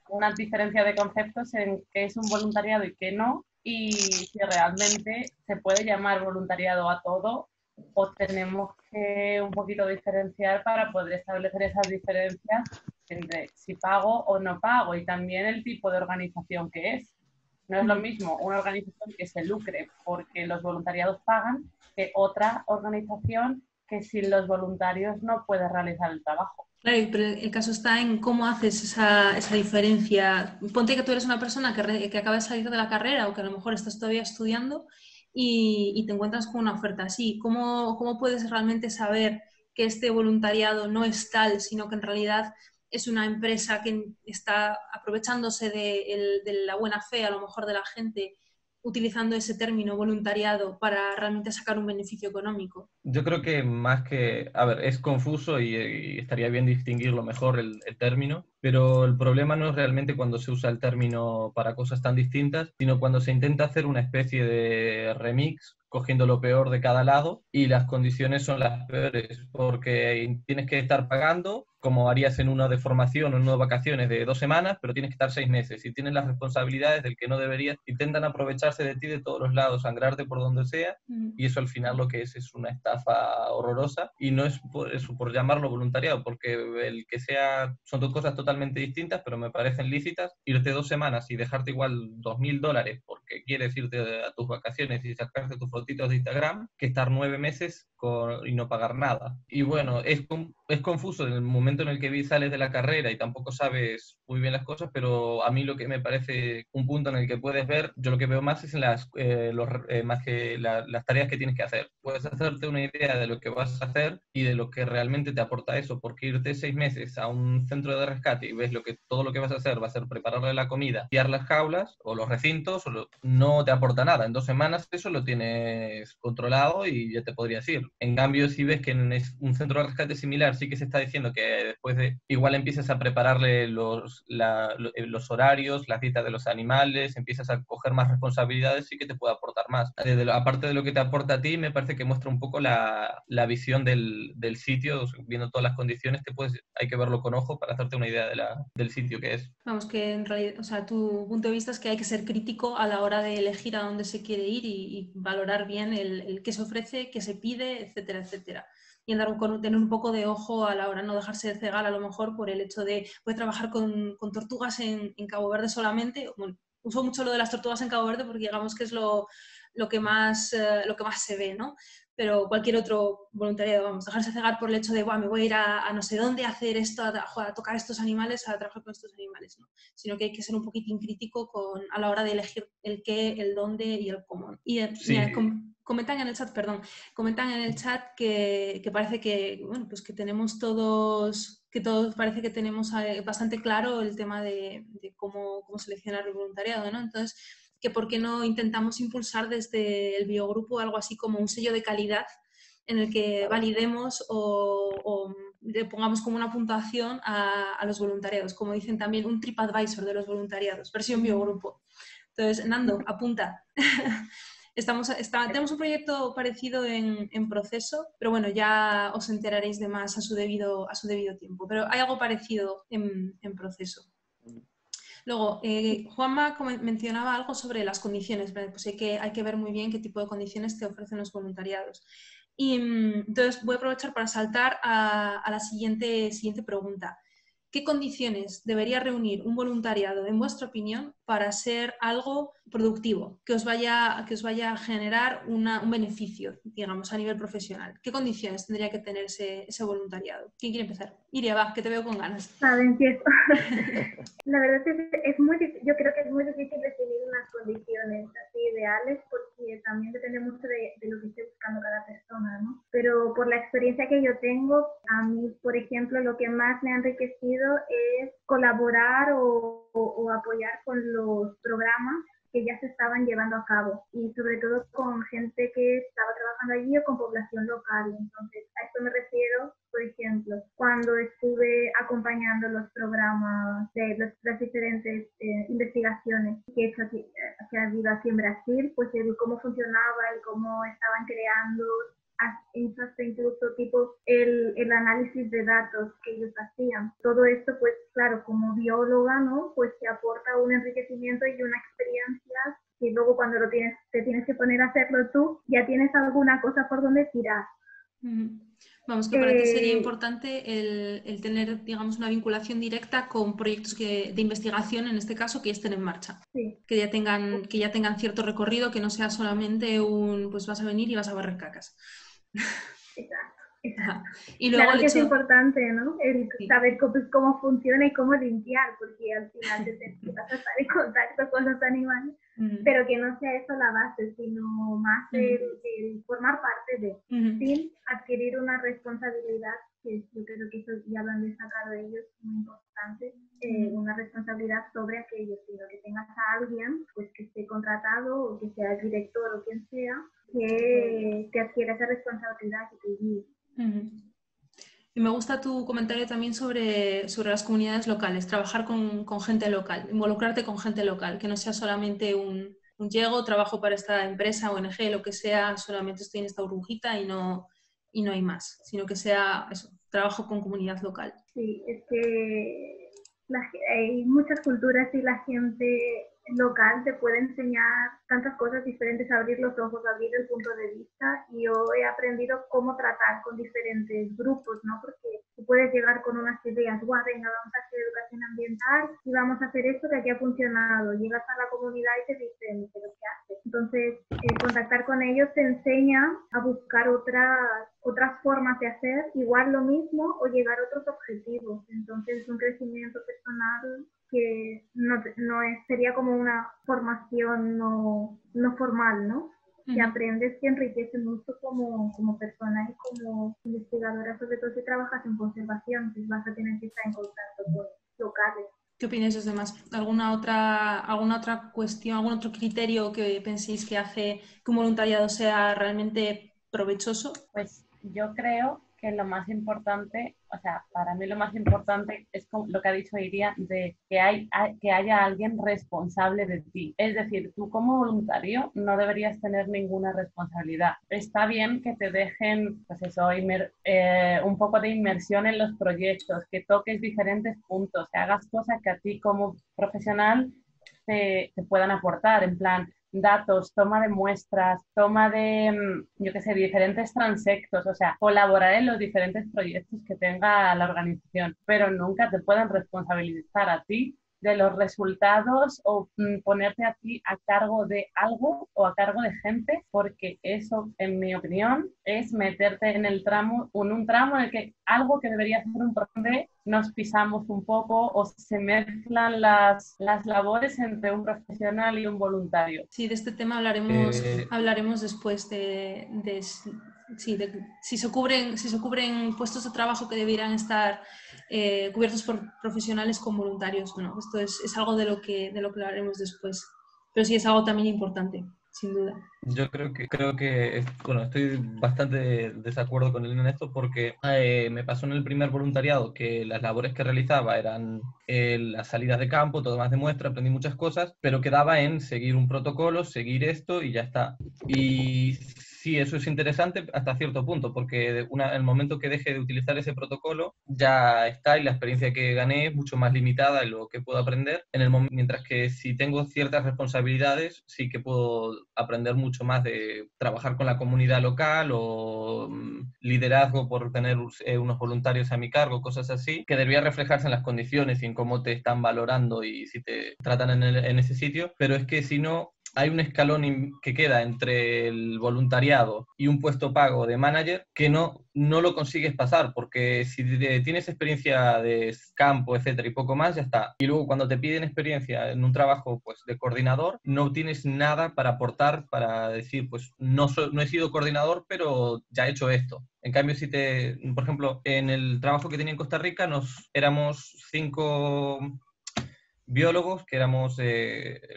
una diferencia de conceptos en qué es un voluntariado y qué no, y si realmente se puede llamar voluntariado a todo o tenemos que un poquito diferenciar para poder establecer esas diferencias entre si pago o no pago y también el tipo de organización que es. No es lo mismo una organización que se lucre porque los voluntariados pagan que otra organización que sin los voluntarios no puede realizar el trabajo. Claro, pero el caso está en cómo haces esa diferencia. Ponte que tú eres una persona que acaba de salir de la carrera o que a lo mejor estás todavía estudiando y te encuentras con una oferta así. ¿Cómo puedes realmente saber que este voluntariado no es tal, sino que en realidad es una empresa que está aprovechándose de la buena fe, a lo mejor, de la gente, utilizando ese término voluntariado para realmente sacar un beneficio económico? Yo creo que más que, a ver, es confuso y estaría bien distinguirlo mejor el término, pero el problema no es realmente cuando se usa el término para cosas tan distintas, sino cuando se intenta hacer una especie de remix cogiendo lo peor de cada lado y las condiciones son las peores porque tienes que estar pagando como harías en una de formación o en una de vacaciones de 2 semanas, pero tienes que estar 6 meses y tienes las responsabilidades del que no deberías. Intentan aprovecharse de ti de todos los lados, sangrarte por donde sea y eso al final lo que es una estafa horrorosa y no es por eso, por llamarlo voluntariado, porque el que sea, son dos cosas totalmente distintas, pero me parecen lícitas. Irte 2 semanas y dejarte igual $2.000 porque quieres irte a tus vacaciones y sacarte tus fotitos de Instagram, que estar 9 meses y no pagar nada. Y bueno, es confuso en el momento en el que sales de la carrera y tampoco sabes muy bien las cosas, pero a mí lo que me parece un punto en el que puedes ver, yo lo que veo más es en más que las tareas que tienes que hacer. Puedes hacerte una idea de lo que vas a hacer y de lo que realmente te aporta eso, porque irte 6 meses a un centro de rescate y ves todo lo que vas a hacer va a ser prepararle la comida, tirar las jaulas o los recintos, no te aporta nada. En 2 semanas eso lo tienes controlado y ya te podrías ir. En cambio, si ves que en un centro de rescate similar sí que se está diciendo que después de igual empiezas a prepararle los horarios, las dietas de los animales, empiezas a coger más responsabilidades, sí que te puede aportar más. Aparte de lo que te aporta a ti, me parece que muestra un poco la visión del sitio, viendo todas las condiciones, hay que verlo con ojo para hacerte una idea del sitio que es. Vamos, que en realidad, o sea, tu punto de vista es que hay que ser crítico a la hora de elegir a dónde se quiere ir y valorar bien el qué se ofrece, qué se pide, etcétera, etcétera. Y tener un poco de ojo a la hora, no dejarse de cegar a lo mejor por el hecho de poder trabajar con tortugas en Cabo Verde solamente. Bueno, uso mucho lo de las tortugas en Cabo Verde porque digamos que es lo que más se ve, ¿no? Pero cualquier otro voluntariado, vamos, dejarse cegar por el hecho de, me voy a ir a no sé dónde a hacer esto, a tocar estos animales, a trabajar con estos animales, ¿no? Sino que hay que ser un poquitín crítico a la hora de elegir el qué, el dónde y el cómo. Y Sí. mira, comentan en el chat, que parece que, bueno, pues que tenemos que todos parece que tenemos bastante claro el tema de cómo seleccionar el voluntariado, ¿no? Entonces, que por qué no intentamos impulsar desde el biogrupo algo así como un sello de calidad en el que validemos o le pongamos como una puntuación a los voluntariados, como dicen también un TripAdvisor de los voluntariados, versión biogrupo. Entonces, Nando, apunta. Tenemos un proyecto parecido en proceso, pero bueno, ya os enteraréis de más a su debido tiempo. Pero hay algo parecido en proceso. Luego, Juanma mencionaba algo sobre las condiciones, ¿verdad? Pues hay que ver muy bien qué tipo de condiciones te ofrecen los voluntariados. Y entonces voy a aprovechar para saltar a la siguiente pregunta. ¿Qué condiciones debería reunir un voluntariado, en vuestra opinión, para ser algo productivo, que os vaya a generar un beneficio, digamos, a nivel profesional? ¿Qué condiciones tendría que tener ese voluntariado? ¿Quién quiere empezar? Iria, va, que te veo con ganas. Empiezo. La verdad es yo creo que es muy difícil definir unas condiciones así ideales porque también depende mucho de lo que esté buscando cada persona, ¿no? Pero por la experiencia que yo tengo, a mí, por ejemplo, lo que más me ha enriquecido es colaborar o apoyar con los programas que ya se estaban llevando a cabo y sobre todo con gente que estaba trabajando allí o con población local. Entonces, a esto me refiero, por ejemplo, cuando estuve acompañando los programas de las diferentes investigaciones que he hecho que ha habido aquí en Brasil, pues el cómo funcionaba y cómo estaban creando hasta incluso tipo el análisis de datos que ellos hacían. Todo esto, pues claro, como bióloga, ¿no? Pues te aporta un enriquecimiento y una experiencia que luego cuando te tienes que poner a hacerlo tú, ya tienes alguna cosa por donde tirar. Vamos, que para ti sería importante el tener, digamos, una vinculación directa con proyectos de investigación, en este caso, que estén en marcha. Sí. Que ya tengan cierto recorrido, que no sea solamente pues vas a venir y vas a barrer cacas. Exacto. Y luego claro que es importante, ¿no? El saber cómo funciona y cómo limpiar, porque al final te vas a estar en contacto con los animales, pero que no sea eso la base, sino más el formar parte de, sin adquirir una responsabilidad, que yo creo que eso ya lo han destacado ellos, muy importante, una responsabilidad sobre aquello, sino que tengas a alguien pues que esté contratado o que sea el director o quien sea, que adquiera esa responsabilidad que te guíe. Y me gusta tu comentario también sobre las comunidades locales, trabajar con gente local, involucrarte con gente local, que no sea solamente un llego, trabajo para esta empresa, ONG, lo que sea, solamente estoy en esta burbujita y no hay más, sino que sea eso, trabajo con comunidad local. Sí, es que hay muchas culturas y la gente local te puede enseñar tantas cosas diferentes, abrir los ojos, abrir el punto de vista, y yo he aprendido cómo tratar con diferentes grupos, ¿no? Porque tú puedes llegar con unas ideas, venga, vamos a hacer educación ambiental y vamos a hacer esto que aquí ha funcionado. Llegas a la comunidad y te dicen, ¿pero qué haces? Entonces, contactar con ellos te enseña a buscar otras formas de hacer igual lo mismo o llegar a otros objetivos. Entonces, es un crecimiento personal que sería como una formación no formal, ¿no? Que aprendes, que enriquece mucho como persona y como investigadora, sobre todo si trabajas en conservación, pues vas a tener que estar en contacto con locales. ¿Qué opináis los demás? ¿Alguna otra cuestión, algún otro criterio que penséis que hace que un voluntariado sea realmente provechoso? Pues yo creo que lo más importante, o sea, para mí lo más importante es lo que ha dicho Iria, de que haya alguien responsable de ti. Es decir, tú como voluntario no deberías tener ninguna responsabilidad. Está bien que te dejen, pues eso, un poco de inmersión en los proyectos, que toques diferentes puntos, que hagas cosas que a ti como profesional te puedan aportar, en plan, datos, toma de muestras, toma de, yo qué sé, diferentes transectos, o sea, colaborar en los diferentes proyectos que tenga la organización, pero nunca te pueden responsabilizar a ti de los resultados o ponerte a ti a cargo de algo o a cargo de gente, porque eso, en mi opinión, es meterte en un tramo en el que algo que debería ser un problema nos pisamos un poco o se mezclan las labores entre un profesional y un voluntario. Sí, de este tema hablaremos después si se cubren puestos de trabajo que debieran estar cubiertos por profesionales con voluntarios. Bueno, esto es algo de lo que hablaremos después, pero sí es algo también importante, sin duda. Yo creo que bueno, estoy bastante desacuerdo con él en esto porque me pasó en el primer voluntariado que las labores que realizaba eran las salidas de campo, todo más de muestra, aprendí muchas cosas, pero quedaba en seguir un protocolo, seguir esto y ya está. Y sí, eso es interesante hasta cierto punto, porque en el momento que deje de utilizar ese protocolo ya está, y la experiencia que gané es mucho más limitada en lo que puedo aprender, mientras que si tengo ciertas responsabilidades sí que puedo aprender mucho más de trabajar con la comunidad local o liderazgo por tener unos voluntarios a mi cargo, cosas así, que debería reflejarse en las condiciones y en cómo te están valorando y si te tratan en ese sitio, pero es que si no, hay un escalón que queda entre el voluntariado y un puesto pago de manager que no lo consigues pasar, porque si tienes experiencia de campo, etcétera, y poco más, ya está. Y luego cuando te piden experiencia en un trabajo pues de coordinador, no tienes nada para aportar, para decir, pues no he sido coordinador, pero ya he hecho esto. En cambio, por ejemplo, en el trabajo que tenía en Costa Rica, éramos 5 biólogos, que éramos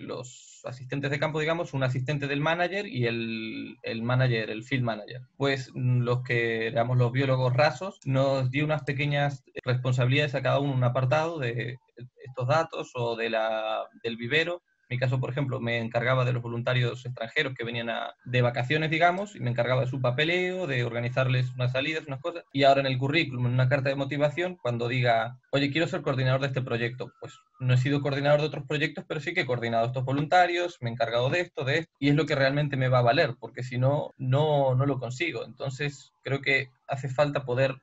los asistentes de campo, digamos, un asistente del manager y el manager, el field manager. Pues los que éramos los biólogos rasos, nos dio unas pequeñas responsabilidades a cada uno, un apartado de estos datos o del vivero, mi caso, por ejemplo, me encargaba de los voluntarios extranjeros que venían de vacaciones, digamos, y me encargaba de su papeleo, de organizarles unas salidas, unas cosas. Y ahora en el currículum, en una carta de motivación, cuando diga, oye, quiero ser coordinador de este proyecto, pues no he sido coordinador de otros proyectos, pero sí que he coordinado estos voluntarios, me he encargado de esto, y es lo que realmente me va a valer, porque si no, no lo consigo. Entonces, creo que hace falta poder,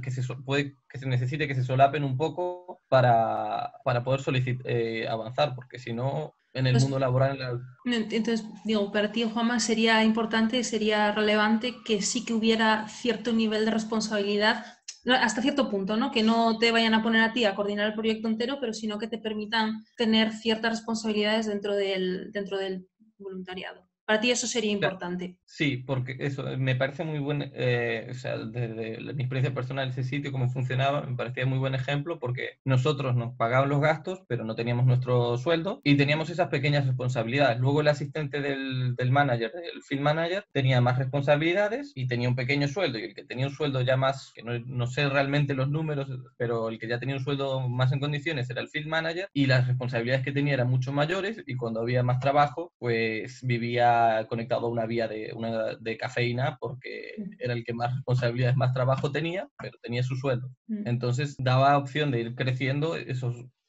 que se necesite que se solapen un poco para poder avanzar, porque si no, en el mundo laboral... Entonces, digo, para ti, Juanma, sería importante, sería relevante que sí que hubiera cierto nivel de responsabilidad, hasta cierto punto, ¿no? Que no te vayan a poner a ti a coordinar el proyecto entero, pero sino que te permitan tener ciertas responsabilidades dentro del voluntariado. Para ti eso sería importante. Sí, porque eso me parece muy buen, o sea, desde mi experiencia personal, ese sitio, cómo funcionaba, me parecía muy buen ejemplo porque nosotros nos pagaban los gastos, pero no teníamos nuestro sueldo y teníamos esas pequeñas responsabilidades. Luego el asistente del manager, del field manager, tenía más responsabilidades y tenía un pequeño sueldo, y el que tenía un sueldo ya más, que no sé realmente los números, pero el que ya tenía un sueldo más en condiciones era el field manager, y las responsabilidades que tenía eran mucho mayores, y cuando había más trabajo, pues vivía conectado a una vía de cafeína, porque era el que más responsabilidades, más trabajo tenía, pero tenía su sueldo. Entonces daba opción de ir creciendo,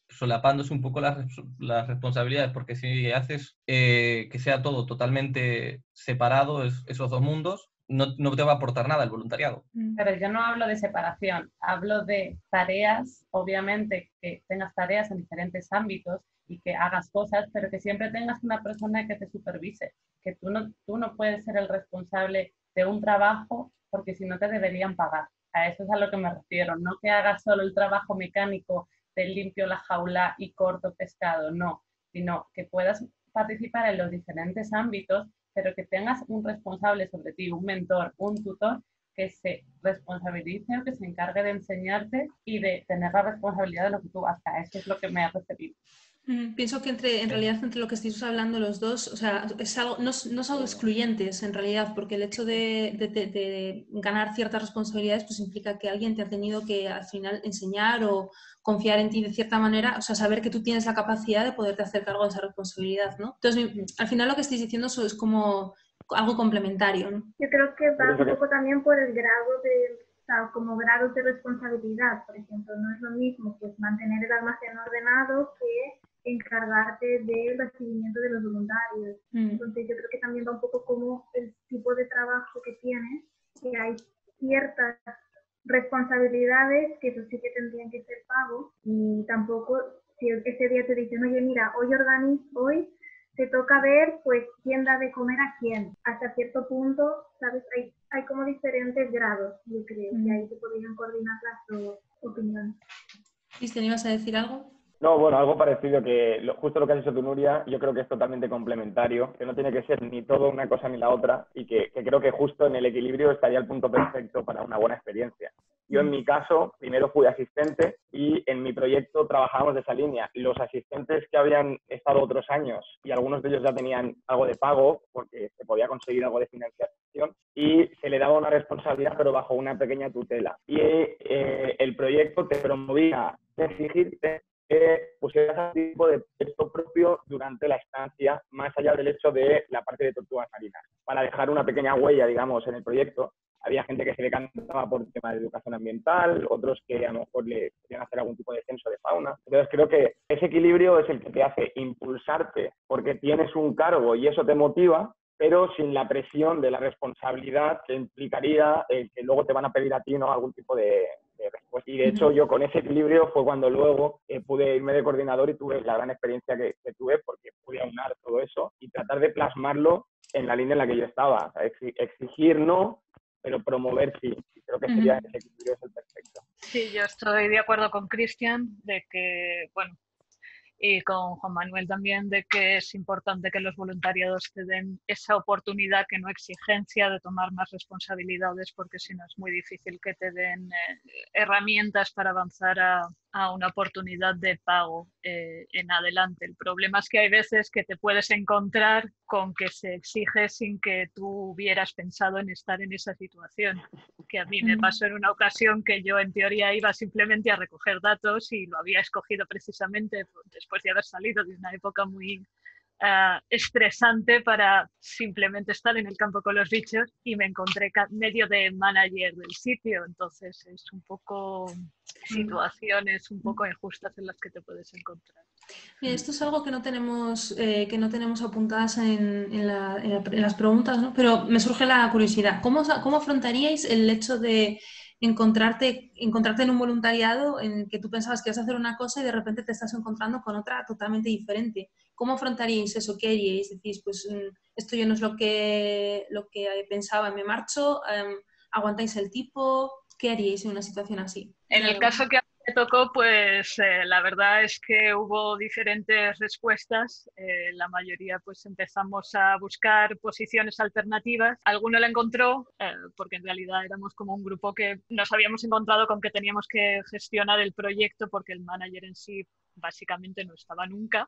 solapándose un poco las responsabilidades, porque si haces que sea todo totalmente separado, esos dos mundos, no te va a aportar nada el voluntariado. Pero yo no hablo de separación, hablo de tareas, obviamente que tengas tareas en diferentes ámbitos y que hagas cosas, pero que siempre tengas una persona que te supervise, que tú no puedes ser el responsable de un trabajo porque si no te deberían pagar. A eso es a lo que me refiero, no que hagas solo el trabajo mecánico de limpio la jaula y corto pescado, no, sino que puedas participar en los diferentes ámbitos, pero que tengas un responsable sobre ti, un mentor, un tutor, que se responsabilice o que se encargue de enseñarte y de tener la responsabilidad de lo que tú hagas. Eso es lo que me ha referido. Pienso que en realidad entre lo que estáis hablando los dos, o sea, es algo, no son excluyentes en realidad, porque el hecho de ganar ciertas responsabilidades pues implica que alguien te ha tenido que al final enseñar o confiar en ti de cierta manera, o sea, saber que tú tienes la capacidad de poderte hacer cargo de esa responsabilidad, ¿no? Entonces, al final lo que estáis diciendo eso es como algo complementario, ¿no? Yo creo que va un poco también por el grado o sea, como grados de responsabilidad, por ejemplo, no es lo mismo pues mantener el almacén ordenado que encargarte del recibimiento de los voluntarios. Entonces yo creo que también va un poco como el tipo de trabajo que tienes, que hay ciertas responsabilidades que eso sí que tendrían que ser pagos, y tampoco si ese día te dicen, oye mira, hoy te toca ver pues quién da de comer a quién. Hasta cierto punto, ¿sabes? Hay como diferentes grados, yo creo, que ahí se podrían coordinar las dos opiniones. Cristian, ¿ibas a decir algo? No, bueno, algo parecido, que justo lo que has dicho tú, Nuria, yo creo que es totalmente complementario, que no tiene que ser ni todo una cosa ni la otra, y que creo que justo en el equilibrio estaría el punto perfecto para una buena experiencia. Yo en mi caso, primero fui asistente y en mi proyecto trabajábamos de esa línea. Los asistentes que habían estado otros años, y algunos de ellos ya tenían algo de pago, porque se podía conseguir algo de financiación, y se le daba una responsabilidad, pero bajo una pequeña tutela. Y el proyecto te promovía exigirte que pusieras algún tipo de proyecto propio durante la estancia, más allá del hecho de la parte de tortugas marinas, para dejar una pequeña huella, digamos, en el proyecto. Había gente que se decantaba por el tema de educación ambiental, otros que a lo mejor le querían hacer algún tipo de censo de fauna. Entonces creo que ese equilibrio es el que te hace impulsarte porque tienes un cargo y eso te motiva, pero sin la presión de la responsabilidad que implicaría que luego te van a pedir a ti, ¿no?, algún tipo de respuesta. Y de hecho yo con ese equilibrio fue cuando luego pude irme de coordinador y tuve la gran experiencia que tuve, porque pude aunar todo eso y tratar de plasmarlo en la línea en la que yo estaba. O sea, exigir no, pero promover sí. Creo que sería ese equilibrio es el perfecto. Sí, yo estoy de acuerdo con Cristian de que, bueno, y con Juan Manuel también, de que es importante que los voluntariados te den esa oportunidad, que no exigencia, de tomar más responsabilidades, porque si no es muy difícil que te den herramientas para avanzar a una oportunidad de pago en adelante. El problema es que hay veces que te puedes encontrar con que se exige sin que tú hubieras pensado en estar en esa situación. Que a mí me pasó en una ocasión que yo en teoría iba simplemente a recoger datos y lo había escogido precisamente después de haber salido de una época muy, estresante para simplemente estar en el campo con los bichos, y me encontré medio de manager del sitio. Entonces es un poco situaciones un poco injustas en las que te puedes encontrar. Mira, esto es algo que no tenemos apuntadas en las preguntas, ¿no? Pero me surge la curiosidad. ¿Cómo afrontaríais el hecho de encontrarte en un voluntariado en que tú pensabas que ibas a hacer una cosa y de repente te estás encontrando con otra totalmente diferente? ¿Cómo afrontaríais eso? ¿Qué haríais? Decís, pues esto ya no es lo que pensaba, me marcho, aguantáis el tipo. ¿Qué haríais en una situación así? En el caso que a mí me tocó, pues la verdad es que hubo diferentes respuestas. La mayoría pues empezamos a buscar posiciones alternativas. Alguno la encontró, porque en realidad éramos como un grupo que nos habíamos encontrado con que teníamos que gestionar el proyecto porque el manager en sí básicamente no estaba nunca.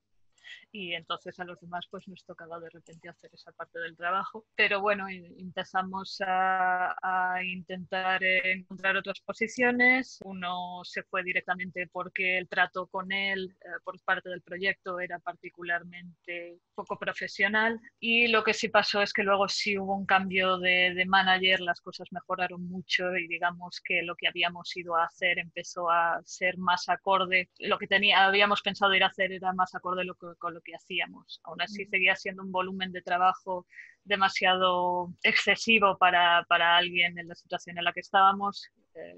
Y entonces a los demás pues nos tocaba de repente hacer esa parte del trabajo. Pero bueno, empezamos a intentar encontrar otras posiciones. Uno se fue directamente porque el trato con él por parte del proyecto era particularmente poco profesional, y lo que sí pasó es que luego sí hubo un cambio de manager, las cosas mejoraron mucho y digamos que lo que habíamos ido a hacer empezó a ser más acorde. Lo que habíamos pensado ir a hacer era más acorde con lo que hacíamos. Aún así seguía siendo un volumen de trabajo demasiado excesivo para alguien en la situación en la que estábamos,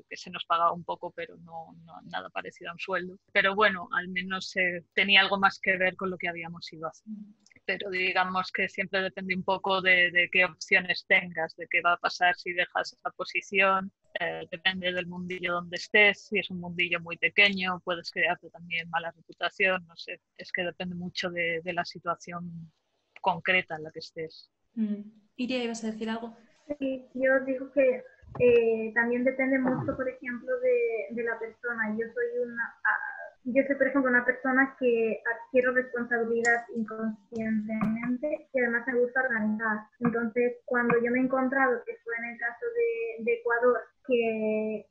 que se nos pagaba un poco, pero no nada parecido a un sueldo. Pero bueno, al menos tenía algo más que ver con lo que habíamos ido a hacer. Pero digamos que siempre depende un poco de qué opciones tengas, de qué va a pasar si dejas esa posición. Depende del mundillo donde estés. Si es un mundillo muy pequeño, puedes crearte también mala reputación. No sé, es que depende mucho de la situación concreta en la que estés. Iria, ¿ibas a decir algo? Sí, yo digo que también depende mucho, por ejemplo, de la persona. Yo soy, por ejemplo, una persona que adquiero responsabilidad inconscientemente y además me gusta organizar. Entonces, cuando yo me he encontrado, que fue en el caso de Ecuador, que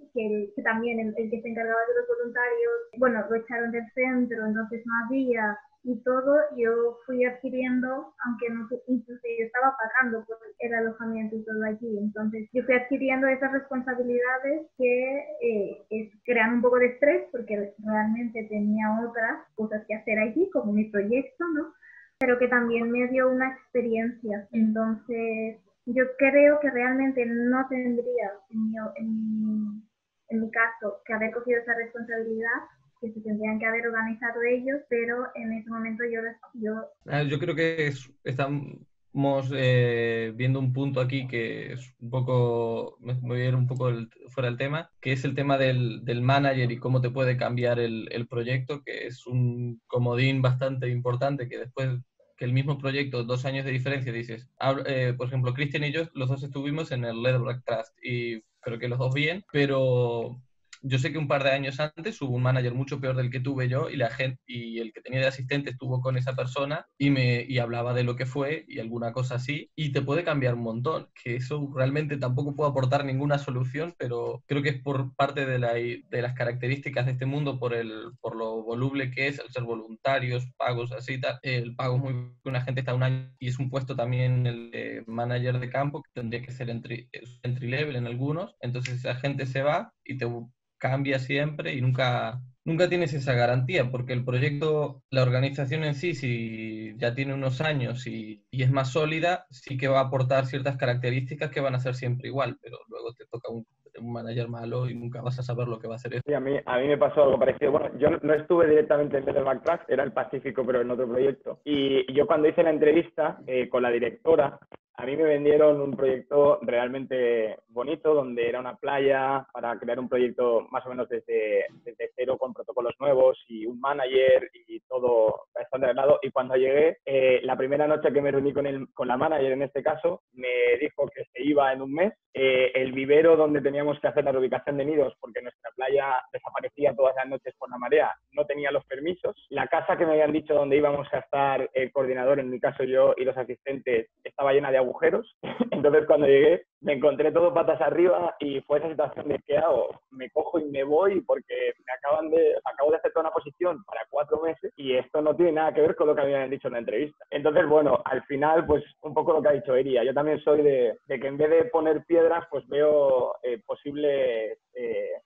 también el que se encargaba de los voluntarios, bueno, lo echaron del centro, entonces no había, y todo, yo fui adquiriendo, aunque no, incluso yo estaba pagando por el alojamiento y todo allí, entonces yo fui adquiriendo esas responsabilidades que crean un poco de estrés, porque realmente tenía otras cosas que hacer allí, como mi proyecto, ¿no? Pero que también me dio una experiencia. Entonces, yo creo que realmente no tendría, en mi caso, que haber cogido esa responsabilidad, que se tendrían que haber organizado ellos, pero en ese momento yo creo que estamos viendo un punto aquí que es un poco, me voy a ir un poco fuera del tema, que es el tema del manager y cómo te puede cambiar el proyecto, que es un comodín bastante importante, que después que el mismo proyecto, 2 años de diferencia, dices, por ejemplo, Cristian y yo, los dos estuvimos en el Leatherback Trust y creo que los dos bien, pero yo sé que un par de años antes hubo un manager mucho peor del que tuve yo, y la gente y el que tenía de asistente estuvo con esa persona y hablaba de lo que fue y alguna cosa así, y te puede cambiar un montón, que eso realmente tampoco puedo aportar ninguna solución, pero creo que es por parte de las características de este mundo, por lo voluble que es, al ser voluntarios, pagos así, el pago es muy, una gente está 1 año y es un puesto también el de manager de campo, que tendría que ser entry level en algunos, entonces esa gente se va y te cambia siempre y nunca tienes esa garantía, porque el proyecto, la organización en sí, si ya tiene unos años y es más sólida, sí que va a aportar ciertas características que van a ser siempre igual, pero luego te toca un manager malo y nunca vas a saber lo que va a hacer eso. Sí, a mí me pasó algo parecido. Bueno, yo no estuve directamente en Leatherback Trust, era el Pacífico, pero en otro proyecto. Y yo cuando hice la entrevista con la directora, a mí me vendieron un proyecto realmente bonito, donde era una playa para crear un proyecto más o menos desde cero, con protocolos nuevos y un manager y todo bastante arreglado. Y cuando llegué, la primera noche que me reuní con la manager, en este caso, me dijo que se iba en un mes. El vivero donde teníamos que hacer la reubicación de nidos, porque nuestra playa desaparecía todas las noches por la marea, no tenía los permisos. La casa que me habían dicho donde íbamos a estar el coordinador, en mi caso yo, y los asistentes, estaba llena de agujeros. Entonces cuando llegué me encontré todo patas arriba y fue esa situación de ¿qué hago? Me cojo y me voy porque me acabo de aceptar una posición para 4 meses y esto no tiene nada que ver con lo que me habían dicho en la entrevista. Entonces, bueno, al final, pues un poco lo que ha dicho Iria. Yo también soy de que en vez de poner piedras, pues veo posibles,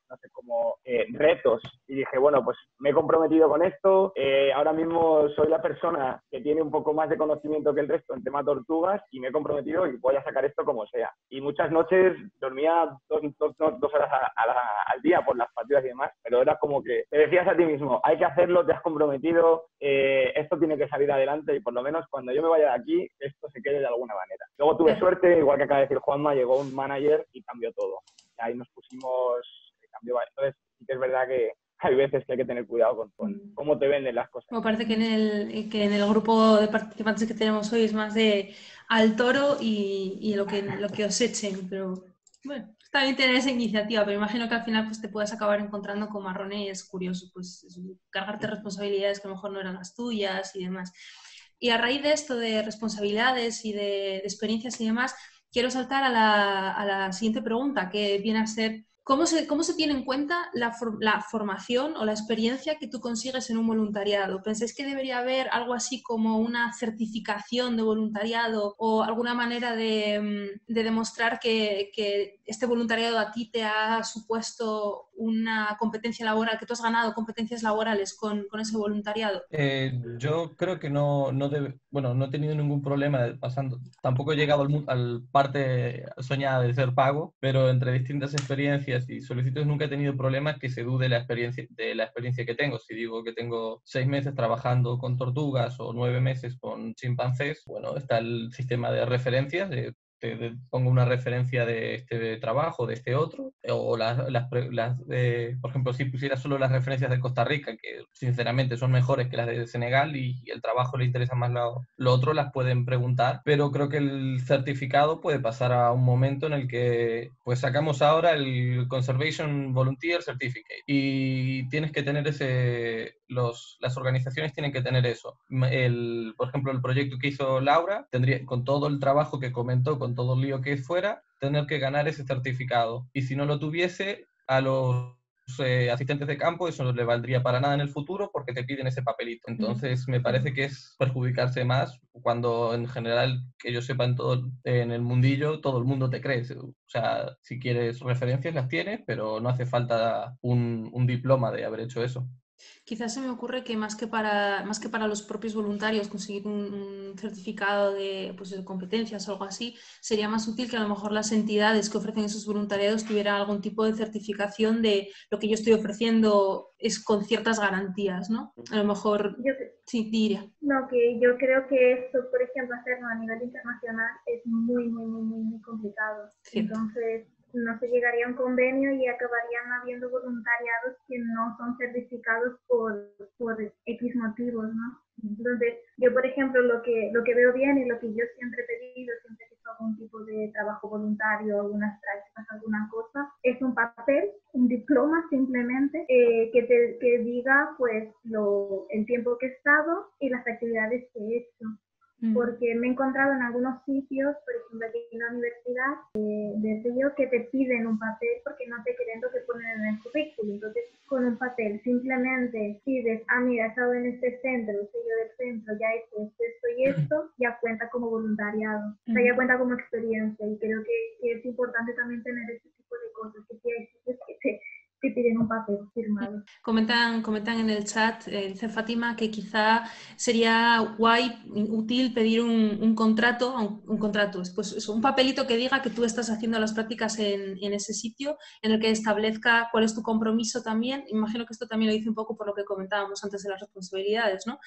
no sé, como retos. Y dije, bueno, pues me he comprometido con esto. Ahora mismo soy la persona que tiene un poco más de conocimiento que el resto en tema tortugas y me he comprometido y voy a sacar esto como sea. Y muchas noches dormía 2 horas al día por las partidas y demás, pero era como que te decías a ti mismo, hay que hacerlo, te has comprometido, esto tiene que salir adelante y por lo menos cuando yo me vaya de aquí, esto se quede de alguna manera. Luego tuve suerte, igual que acaba de decir Juanma, llegó un manager y cambió todo. Y ahí nos pusimos, cambió. Entonces sí que es verdad que hay veces que hay que tener cuidado con cómo te venden las cosas. Me parece que en el grupo de participantes que tenemos hoy es más de al toro y lo que os echen, pero bueno, está bien tener esa iniciativa, pero imagino que al final pues te puedas acabar encontrando con marrones y es curioso, pues cargarte responsabilidades que a lo mejor no eran las tuyas y demás. Y a raíz de esto de responsabilidades y de experiencias y demás, quiero saltar a la siguiente pregunta, que viene a ser ¿cómo se tiene en cuenta la formación o la experiencia que tú consigues en un voluntariado? ¿Pensáis que debería haber algo así como una certificación de voluntariado o alguna manera de demostrar que este voluntariado a ti te ha supuesto una competencia laboral, que tú has ganado competencias laborales con ese voluntariado? Yo creo que no he tenido ningún problema pasando. Tampoco he llegado al parte soñada de ser pago, pero entre distintas experiencias y solicitudes nunca he tenido problemas que se dude la experiencia que tengo. Si digo que tengo 6 meses trabajando con tortugas o 9 meses con chimpancés, bueno, está el sistema de referencias, te pongo una referencia de este trabajo, de este otro, o por ejemplo, si pusiera solo las referencias de Costa Rica, que sinceramente son mejores que las de Senegal y el trabajo le interesa más lo otro, las pueden preguntar, pero creo que el certificado puede pasar a un momento en el que pues sacamos ahora el Conservation Volunteer Certificate y tienes que tener las organizaciones tienen que tener eso. Por ejemplo, el proyecto que hizo Laura tendría, con todo el trabajo que comentó, con todo el lío que fuera, tener que ganar ese certificado. Y si no lo tuviese, a los asistentes de campo eso no le valdría para nada en el futuro porque te piden ese papelito. Entonces me parece que es perjudicarse más cuando en general, que yo sepa, en el mundillo todo el mundo te cree. O sea, si quieres referencias las tienes, pero no hace falta un diploma de haber hecho eso. Quizás se me ocurre que más que para los propios voluntarios conseguir un certificado de, pues, de competencias o algo así, sería más útil que a lo mejor las entidades que ofrecen esos voluntariados tuvieran algún tipo de certificación de lo que yo estoy ofreciendo es con ciertas garantías, ¿no? A lo mejor, sí, diría. No, que yo creo que esto, por ejemplo, hacerlo a nivel internacional es muy, muy, muy, muy, muy complicado. Cierto. Entonces, no se llegaría a un convenio y acabarían habiendo voluntariados que no son certificados por X motivos, ¿no? Entonces, yo, por ejemplo, lo que veo bien y lo que yo siempre he pedido, siempre que hago algún tipo de trabajo voluntario, algunas prácticas, alguna cosa, es un papel, un diploma simplemente, que diga pues el tiempo que he estado y las actividades que he hecho. Porque me he encontrado en algunos sitios, por ejemplo aquí en la universidad de Río, que te piden un papel porque no te quieren lo que ponen en el currículum. Entonces, con un papel simplemente pides, mira, he estado en este centro, soy yo del centro, ya he hecho esto y esto, ya cuenta como voluntariado, o sea, ya cuenta como experiencia. Y creo que es importante también tener este tipo de cosas, que si hay sitios que piden un papel firmado. Comentan en el chat, dice Fátima, que quizá sería guay, útil pedir un contrato, pues eso, un papelito que diga que tú estás haciendo las prácticas en ese sitio, en el que establezca cuál es tu compromiso también. Imagino que esto también lo dice un poco por lo que comentábamos antes de las responsabilidades, ¿no?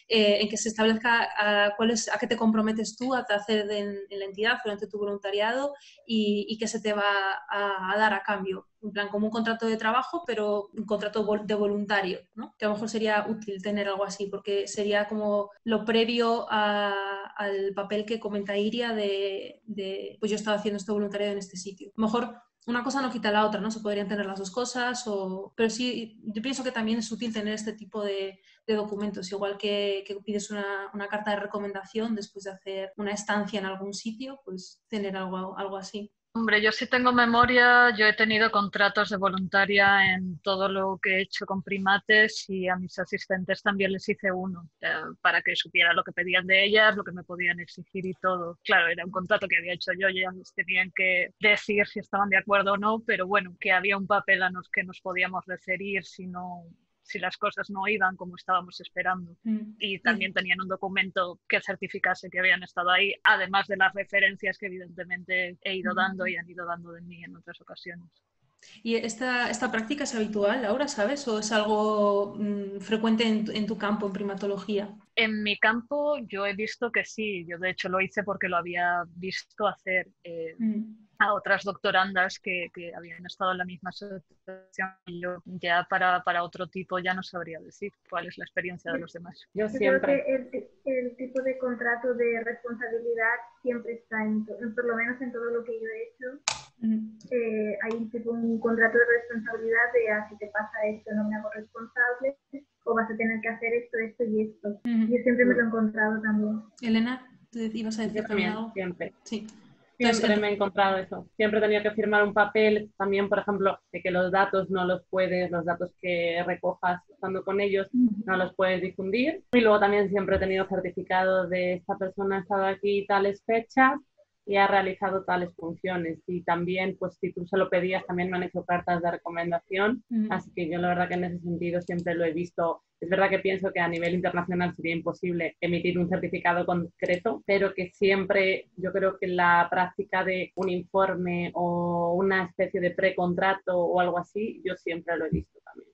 En que se establezca a qué te comprometes tú a hacer en la entidad durante tu voluntariado y qué se te va a dar a cambio. En plan, como un contrato de trabajo, pero un contrato de voluntario, ¿no? Que a lo mejor sería útil tener algo así, porque sería como lo previo al papel que comenta Iria pues yo estaba haciendo este voluntariado en este sitio. A lo mejor una cosa no quita la otra, ¿no? Se podrían tener las dos cosas, pero sí, yo pienso que también es útil tener este tipo de documentos, igual que pides una carta de recomendación después de hacer una estancia en algún sitio, pues tener algo así. Hombre, yo sí tengo memoria, yo he tenido contratos de voluntaria en todo lo que he hecho con primates y a mis asistentes también les hice uno, para que supiera lo que pedían de ellas, lo que me podían exigir y todo. Claro, era un contrato que había hecho yo y ellas tenían que decir si estaban de acuerdo o no, pero bueno, que había un papel a los que nos podíamos referir si las cosas no iban como estábamos esperando. Y también tenían un documento que certificase que habían estado ahí, además de las referencias que evidentemente he ido dando y han ido dando de mí en otras ocasiones. ¿Y esta práctica es habitual, Laura, sabes? ¿O es algo frecuente en tu campo, en primatología? En mi campo yo he visto que sí, yo de hecho lo hice porque lo había visto hacer a otras doctorandas que habían estado en la misma situación. Yo ya para otro tipo ya no sabría decir cuál es la experiencia de los demás. Yo creo siempre. que el tipo de contrato de responsabilidad siempre está, por lo menos en todo lo que yo he hecho, hay un contrato de responsabilidad de si te pasa esto no me hago responsable, o vas a tener que hacer esto, esto y esto. Yo siempre me lo he encontrado también. Elena, ¿tú ibas a decir Yo también, algo? siempre. Sí. Siempre me he encontrado eso. Siempre he tenido que firmar un papel, también, por ejemplo, de que los datos los datos que recojas estando con ellos, no los puedes difundir. Y luego también siempre he tenido certificado de esta persona ha estado aquí tales fechas y ha realizado tales funciones. Y también, pues si tú se lo pedías, también me han hecho cartas de recomendación. Así que yo la verdad que en ese sentido siempre lo he visto. Es verdad que pienso que a nivel internacional sería imposible emitir un certificado concreto, pero que siempre yo creo que la práctica de un informe o una especie de precontrato o algo así, yo siempre lo he visto también.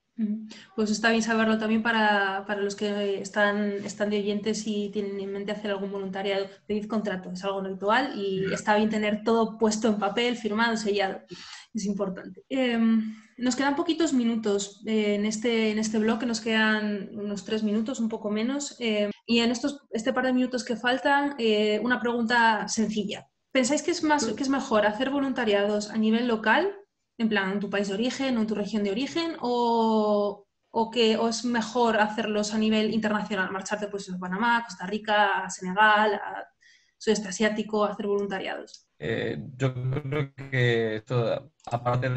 Pues está bien saberlo también para los que están de oyentes y tienen en mente hacer algún voluntariado. Pedir contrato es algo habitual y está bien tener todo puesto en papel, firmado, sellado. Es importante. Nos quedan poquitos minutos en este bloque, nos quedan unos 3 minutos, un poco menos. Y en este par de minutos que faltan, una pregunta sencilla. ¿Pensáis que es mejor hacer voluntariados a nivel local, en plan en tu país de origen o en tu región de origen, o es mejor hacerlos a nivel internacional, marcharte pues a Panamá, Costa Rica, a Senegal, a Sudeste Asiático, a hacer voluntariados? Yo creo que esto, aparte de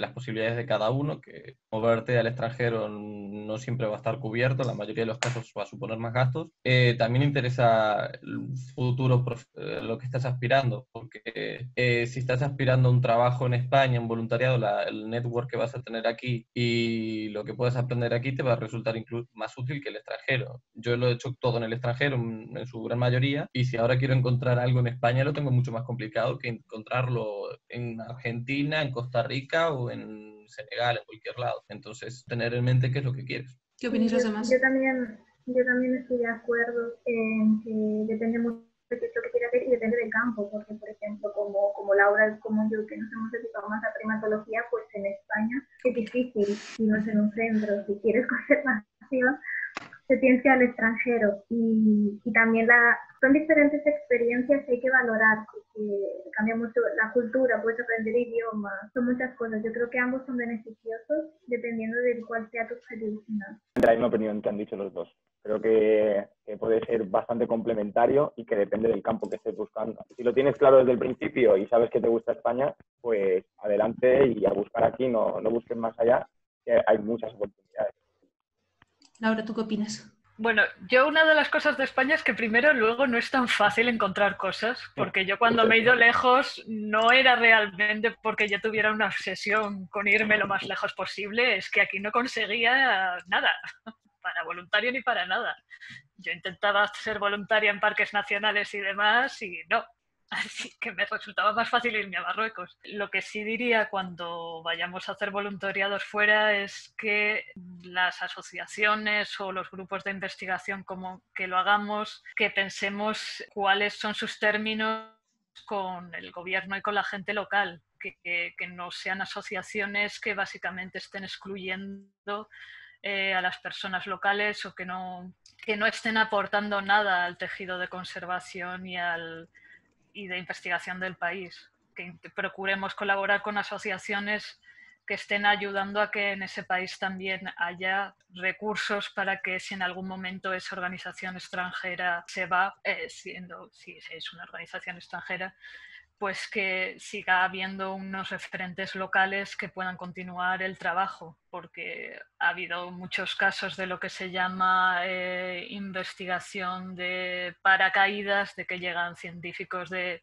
las posibilidades de cada uno, que moverte al extranjero no siempre va a estar cubierto, en la mayoría de los casos va a suponer más gastos, también interesa el futuro, lo que estás aspirando, porque si estás aspirando a un trabajo en España, un voluntariado, el network que vas a tener aquí y lo que puedes aprender aquí te va a resultar incluso más útil que el extranjero. Yo lo he hecho todo en el extranjero, en su gran mayoría, y si ahora quiero encontrar algo en España lo tengo mucho más complicado que encontrarlo en Argentina, en Costa Rica o en Senegal, en cualquier lado. Entonces, tener en mente qué es lo que quieres. ¿Qué opináis los demás? Yo también estoy de acuerdo en que depende mucho de qué es lo que quiere hacer y depende del campo, porque por ejemplo, como Laura, como yo, que nos hemos dedicado más a primatología, pues en España es difícil, si no es en un centro, si quieres conservación, se tiende al extranjero y también son diferentes experiencias que hay que valorar, porque cambia mucho la cultura, puedes aprender idiomas, son muchas cosas. Yo creo que ambos son beneficiosos dependiendo de cuál sea tu objetivo final. La misma opinión que han dicho los dos. Creo que puede ser bastante complementario y que depende del campo que estés buscando. Si lo tienes claro desde el principio y sabes que te gusta España, pues adelante y a buscar aquí, no busques más allá, que hay muchas oportunidades. Laura, ¿tú qué opinas? Bueno, yo una de las cosas de España es que primero luego no es tan fácil encontrar cosas, porque yo cuando me he ido lejos no era realmente porque yo tuviera una obsesión con irme lo más lejos posible, es que aquí no conseguía nada, para voluntario ni para nada. Yo intentaba ser voluntaria en parques nacionales y demás y no. Así que me resultaba más fácil irme a Marruecos. Lo que sí diría cuando vayamos a hacer voluntariados fuera es que las asociaciones o los grupos de investigación como que lo hagamos, que pensemos cuáles son sus términos con el gobierno y con la gente local, que no sean asociaciones que básicamente estén excluyendo a las personas locales o que no estén aportando nada al tejido de conservación y de investigación del país, que procuremos colaborar con asociaciones que estén ayudando a que en ese país también haya recursos para que si en algún momento esa organización extranjera se va, si es una organización extranjera, pues que siga habiendo unos referentes locales que puedan continuar el trabajo, porque ha habido muchos casos de lo que se llama investigación de paracaídas, de que llegan científicos de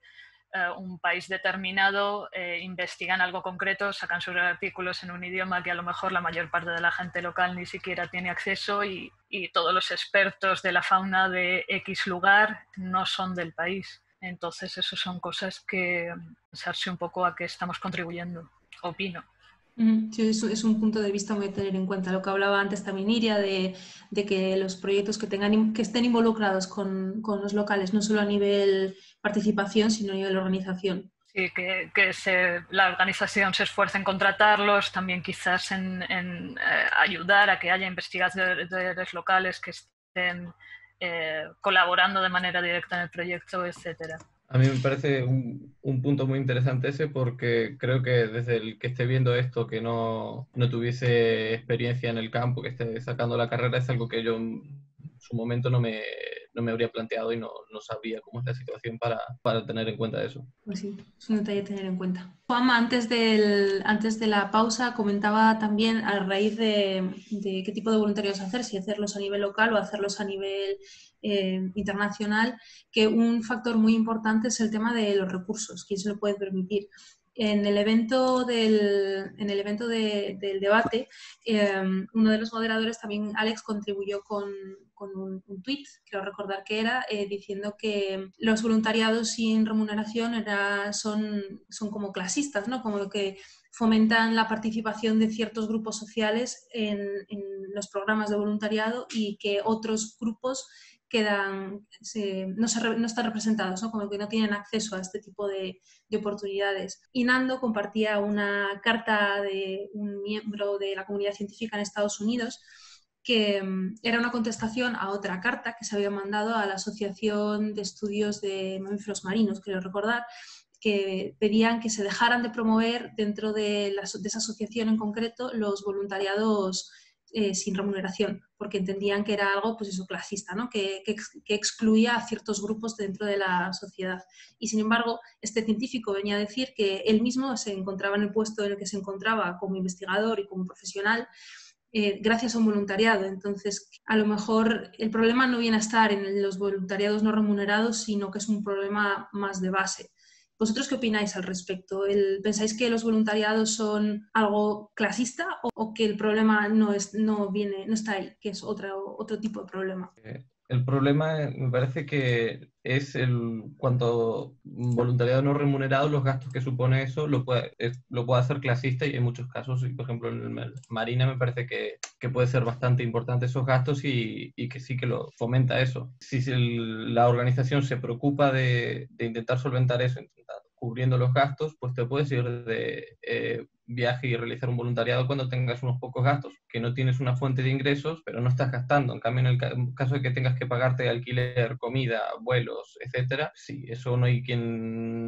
un país determinado, investigan algo concreto, sacan sus artículos en un idioma que a lo mejor la mayor parte de la gente local ni siquiera tiene acceso y todos los expertos de la fauna de X lugar no son del país. Entonces, eso son cosas que pensarse un poco a qué estamos contribuyendo, opino. Sí, es un punto de vista muy a tener en cuenta. Lo que hablaba antes también Iria, de que los proyectos que estén involucrados con los locales, no solo a nivel participación, sino a nivel organización. Sí, que la organización se esfuerce en contratarlos, también quizás en ayudar a que haya investigadores locales que estén colaborando de manera directa en el proyecto, etcétera. A mí me parece un punto muy interesante ese, porque creo que desde el que esté viendo esto, que no tuviese experiencia en el campo, que esté sacando la carrera, es algo que yo en su momento no me habría planteado y no sabría cómo es la situación para tener en cuenta eso. Pues sí, es un detalle a tener en cuenta. Juanma, antes de la pausa, comentaba también a raíz de qué tipo de voluntarios hacer, si hacerlos a nivel local o hacerlos a nivel internacional, que un factor muy importante es el tema de los recursos, quién se lo puede permitir. En el evento del debate, uno de los moderadores, también Alex, contribuyó con un tuit, creo recordar que era, diciendo que los voluntariados sin remuneración son como clasistas, ¿no? Como que fomentan la participación de ciertos grupos sociales en los programas de voluntariado y que otros grupos no están representados, ¿no? Como que no tienen acceso a este tipo de oportunidades. Y Nando compartía una carta de un miembro de la comunidad científica en Estados Unidos que era una contestación a otra carta que se había mandado a la Asociación de Estudios de Mamíferos Marinos, creo recordar, que pedían que se dejaran de promover dentro de esa asociación en concreto los voluntariados sin remuneración, porque entendían que era algo, pues eso, clasista, ¿no? que excluía a ciertos grupos dentro de la sociedad. Y sin embargo, este científico venía a decir que él mismo se encontraba en el puesto en el que se encontraba como investigador y como profesional gracias a un voluntariado. Entonces, a lo mejor el problema no viene a estar en los voluntariados no remunerados, sino que es un problema más de base. ¿Vosotros qué opináis al respecto? ¿Pensáis que los voluntariados son algo clasista o que el problema no está ahí, que es otro tipo de problema? El problema me parece que es cuanto voluntariado no remunerado, los gastos que supone eso lo puede hacer clasista, y en muchos casos, por ejemplo en el Marina me parece que puede ser bastante importante esos gastos y que sí que lo fomenta eso. Si la organización se preocupa de intentar solventar eso, cubriendo los gastos, pues te puedes ir de viaje y realizar un voluntariado cuando tengas unos pocos gastos, que no tienes una fuente de ingresos, pero no estás gastando. En cambio, en el caso de que tengas que pagarte alquiler, comida, vuelos, etcétera, sí, eso no hay quien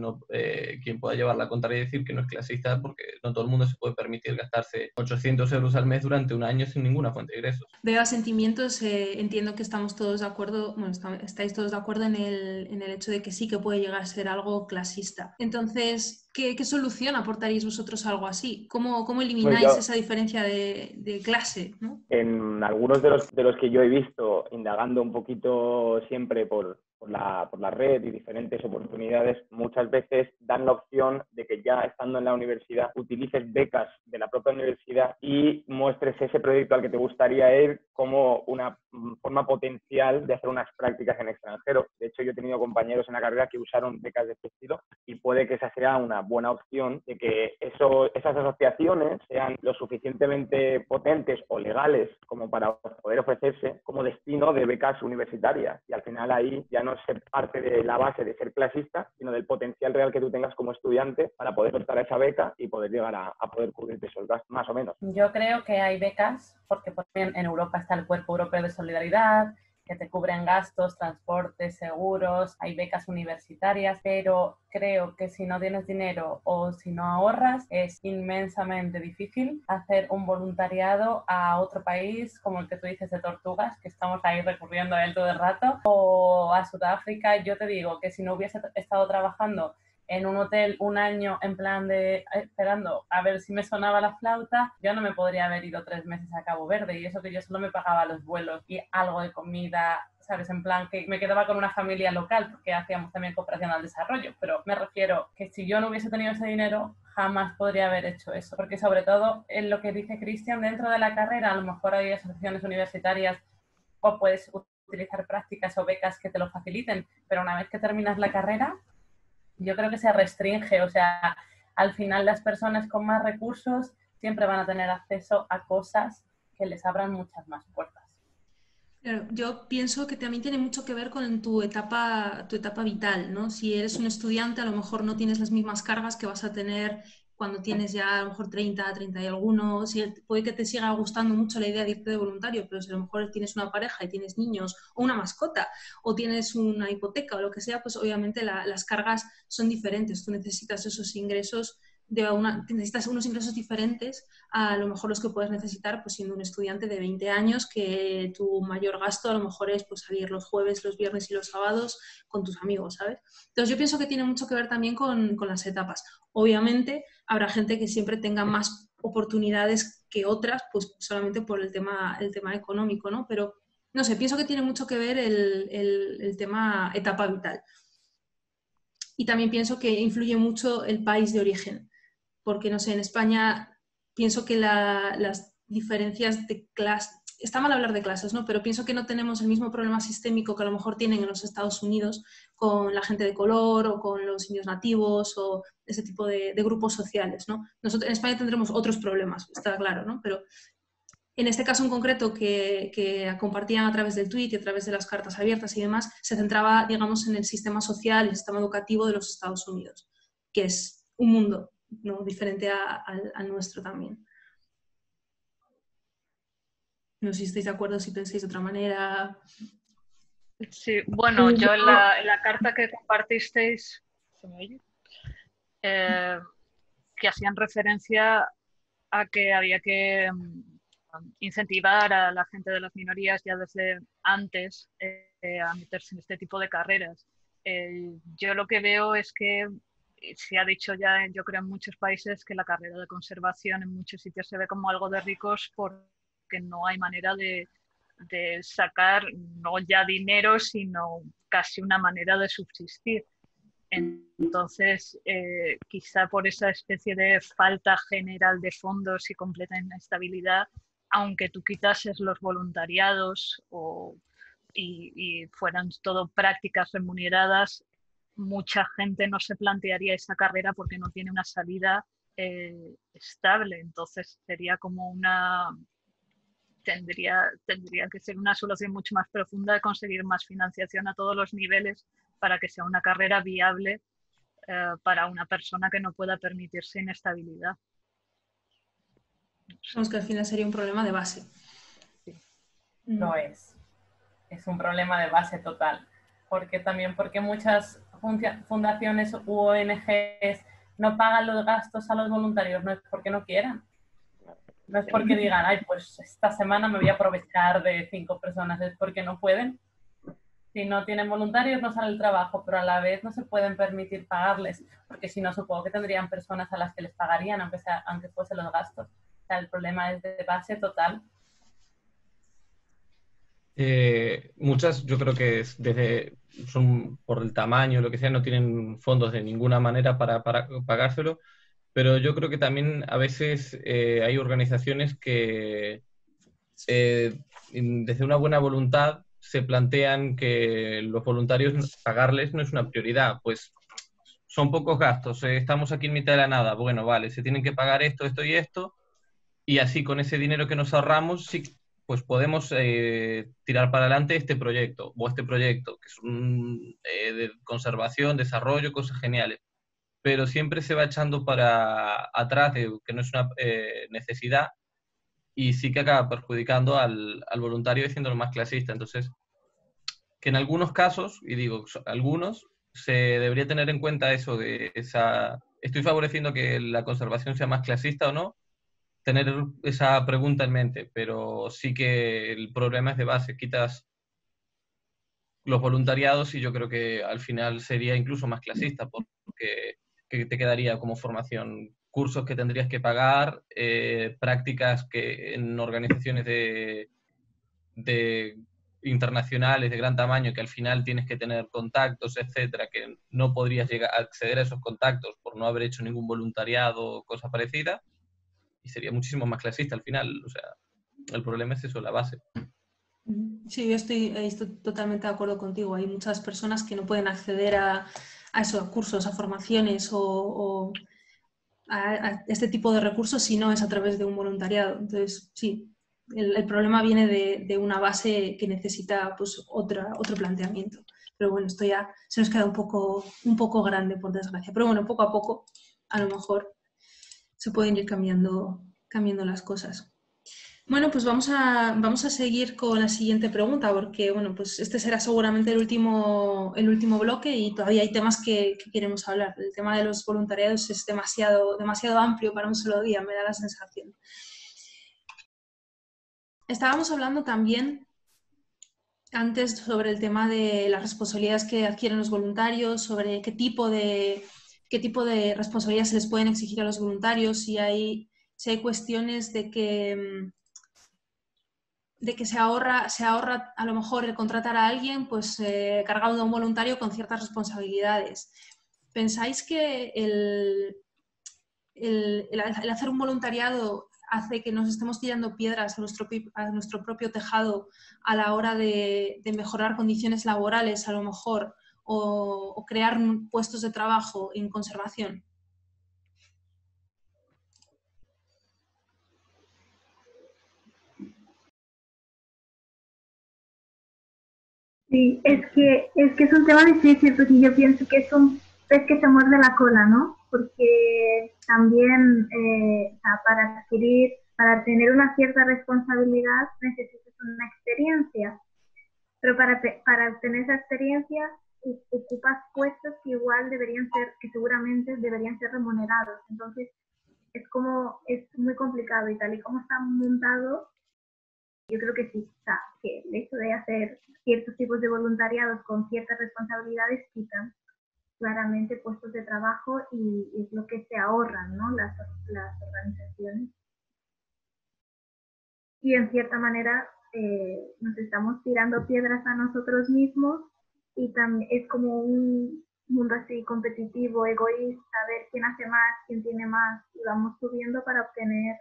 pueda llevar la contraria y decir que no es clasista, porque no todo el mundo se puede permitir gastarse 800 euros al mes durante un año sin ninguna fuente de ingresos. Veo a sentimientos, entiendo que estamos todos de acuerdo, bueno, estáis todos de acuerdo en el hecho de que sí que puede llegar a ser algo clasista. Entonces, ¿qué solución aportaríais vosotros a algo así? ¿Cómo elimináis esa diferencia de clase, ¿no? En algunos de los que yo he visto, indagando un poquito siempre por la red y diferentes oportunidades, muchas veces dan la opción de que ya estando en la universidad utilices becas de la propia universidad y muestres ese proyecto al que te gustaría ir como una forma potencial de hacer unas prácticas en extranjero. De hecho, yo he tenido compañeros en la carrera que usaron becas de este estilo y puede que esa sea una buena opción de que esas asociaciones sean lo suficientemente potentes o legales como para poder ofrecerse como destino de becas universitarias, y al final ahí ya no se parte de la base de ser clasista, sino del potencial real que tú tengas como estudiante para poder optar a esa beca y poder llegar a poder cubrirte esos gastos, más o menos. Yo creo que hay becas, porque en Europa está el Cuerpo Europeo de Solidaridad, que te cubren gastos, transportes, seguros, hay becas universitarias, pero creo que si no tienes dinero o si no ahorras, es inmensamente difícil hacer un voluntariado a otro país como el que tú dices de Tortugas, que estamos ahí recurriendo a él todo el rato, o a Sudáfrica. Yo te digo que si no hubiese estado trabajando en un hotel un año en plan de esperando a ver si me sonaba la flauta, yo no me podría haber ido 3 meses a Cabo Verde, y eso que yo solo me pagaba los vuelos y algo de comida, ¿sabes? En plan que me quedaba con una familia local porque hacíamos también cooperación al desarrollo, pero me refiero que si yo no hubiese tenido ese dinero, jamás podría haber hecho eso, porque sobre todo en lo que dice Cristian, dentro de la carrera a lo mejor hay asociaciones universitarias o puedes utilizar prácticas o becas que te lo faciliten, pero una vez que terminas la carrera, yo creo que se restringe, o sea, al final las personas con más recursos siempre van a tener acceso a cosas que les abran muchas más puertas. Claro, yo pienso que también tiene mucho que ver con tu etapa vital, ¿no? Si eres un estudiante, a lo mejor no tienes las mismas cargas que vas a tener cuando tienes ya a lo mejor 30 y alguno. Si puede que te siga gustando mucho la idea de irte de voluntario, pero si a lo mejor tienes una pareja y tienes niños o una mascota o tienes una hipoteca o lo que sea, pues obviamente las cargas son diferentes. Tú necesitas esos ingresos necesitas unos ingresos diferentes a lo mejor los que puedes necesitar pues siendo un estudiante de 20 años, que tu mayor gasto a lo mejor es pues salir los jueves, los viernes y los sábados con tus amigos, ¿sabes? Entonces yo pienso que tiene mucho que ver también con las etapas. Obviamente habrá gente que siempre tenga más oportunidades que otras, pues solamente por el tema económico, ¿no? Pero no sé, pienso que tiene mucho que ver el tema etapa vital. Y también pienso que influye mucho el país de origen, porque, no sé, en España pienso que las diferencias de clase, está mal hablar de clases, ¿no? Pero pienso que no tenemos el mismo problema sistémico que a lo mejor tienen en los Estados Unidos con la gente de color o con los indios nativos o ese tipo de grupos sociales, ¿no? Nosotros en España tendremos otros problemas, está claro, ¿no? Pero en este caso en concreto que compartían a través del tweet y a través de las cartas abiertas y demás, se centraba, digamos, en el sistema social y el sistema educativo de los Estados Unidos, que es un mundo, ¿no?, diferente al nuestro también. No sé si estáis de acuerdo, si pensáis de otra manera. Sí, bueno, yo en la carta que compartisteis, ¿se me oye? Que hacían referencia a que había que incentivar a la gente de las minorías ya desde antes a meterse en este tipo de carreras. Yo lo que veo es que se ha dicho ya, yo creo, en muchos países que la carrera de conservación en muchos sitios se ve como algo de ricos porque no hay manera de sacar no ya dinero, sino casi una manera de subsistir. Entonces, quizá por esa especie de falta general de fondos y completa inestabilidad, aunque tú quitases los voluntariados y fueran todo prácticas remuneradas, mucha gente no se plantearía esa carrera porque no tiene una salida estable. Entonces, sería como tendría que ser una solución mucho más profunda de conseguir más financiación a todos los niveles para que sea una carrera viable para una persona que no pueda permitirse inestabilidad. Vamos, que al final sería un problema de base. Sí. Lo es un problema de base total, porque muchas fundaciones u ONGs no pagan los gastos a los voluntarios, no es porque no quieran. No es porque digan, ay, pues esta semana me voy a aprovechar de 5 personas, es porque no pueden. Si no tienen voluntarios no sale el trabajo, pero a la vez no se pueden permitir pagarles, porque si no supongo que tendrían personas a las que les pagarían, aunque fuesen los gastos. O sea, el problema es de base total. Muchas, yo creo que son por el tamaño, lo que sea, no tienen fondos de ninguna manera para pagárselo. Pero yo creo que también a veces hay organizaciones que desde una buena voluntad se plantean que los voluntarios pagarles no es una prioridad, pues son pocos gastos, estamos aquí en mitad de la nada, bueno, vale, se tienen que pagar esto, esto y esto, y así con ese dinero que nos ahorramos, sí, pues podemos tirar para adelante este proyecto, que es de conservación, desarrollo, cosas geniales. Pero siempre se va echando para atrás de que no es una necesidad y sí que acaba perjudicando al voluntario y haciéndolo más clasista. Entonces, que en algunos casos, y digo algunos, se debería tener en cuenta eso de ¿estoy favoreciendo que la conservación sea más clasista o no? Tener esa pregunta en mente, pero sí que el problema es de base. Quitas los voluntariados y yo creo que al final sería incluso más clasista, porque ¿qué te quedaría como formación? Cursos que tendrías que pagar, prácticas que en organizaciones de internacionales de gran tamaño que al final tienes que tener contactos, etcétera, que no podrías llegar a acceder a esos contactos por no haber hecho ningún voluntariado o cosa parecida, y sería muchísimo más clasista al final. O sea, el problema es eso, la base. Sí, yo estoy totalmente de acuerdo contigo. Hay muchas personas que no pueden acceder a esos cursos, a formaciones o a este tipo de recursos si no es a través de un voluntariado. Entonces, sí, el problema viene de una base que necesita pues, otro planteamiento. Pero bueno, esto ya se nos queda un poco grande, por desgracia. Pero bueno, poco a poco, a lo mejor se pueden ir cambiando las cosas. Bueno, pues vamos a seguir con la siguiente pregunta, porque bueno, pues este será seguramente el último bloque y todavía hay temas que queremos hablar. El tema de los voluntariados es demasiado amplio para un solo día, me da la sensación. Estábamos hablando también antes sobre el tema de las responsabilidades que adquieren los voluntarios, sobre qué tipo de responsabilidades se les pueden exigir a los voluntarios, si hay cuestiones de que se ahorra a lo mejor el contratar a alguien pues cargando a un voluntario con ciertas responsabilidades. ¿Pensáis que el hacer un voluntariado hace que nos estemos tirando piedras a nuestro propio tejado a la hora de mejorar condiciones laborales a lo mejor o crear puestos de trabajo en conservación? Sí, es un tema difícil porque yo pienso que es un pez que se muerde la cola, ¿no? Porque también para tener una cierta responsabilidad necesitas una experiencia, pero para obtener esa experiencia ocupas puestos que seguramente deberían ser remunerados. Entonces es muy complicado y tal y como está montado. Yo creo que sí, que el hecho de hacer ciertos tipos de voluntariados con ciertas responsabilidades quitan claramente puestos de trabajo y es lo que se ahorran, ¿no? las organizaciones. Y en cierta manera nos estamos tirando piedras a nosotros mismos y también es como un mundo así competitivo, egoísta, a ver quién hace más, quién tiene más, y vamos subiendo para obtener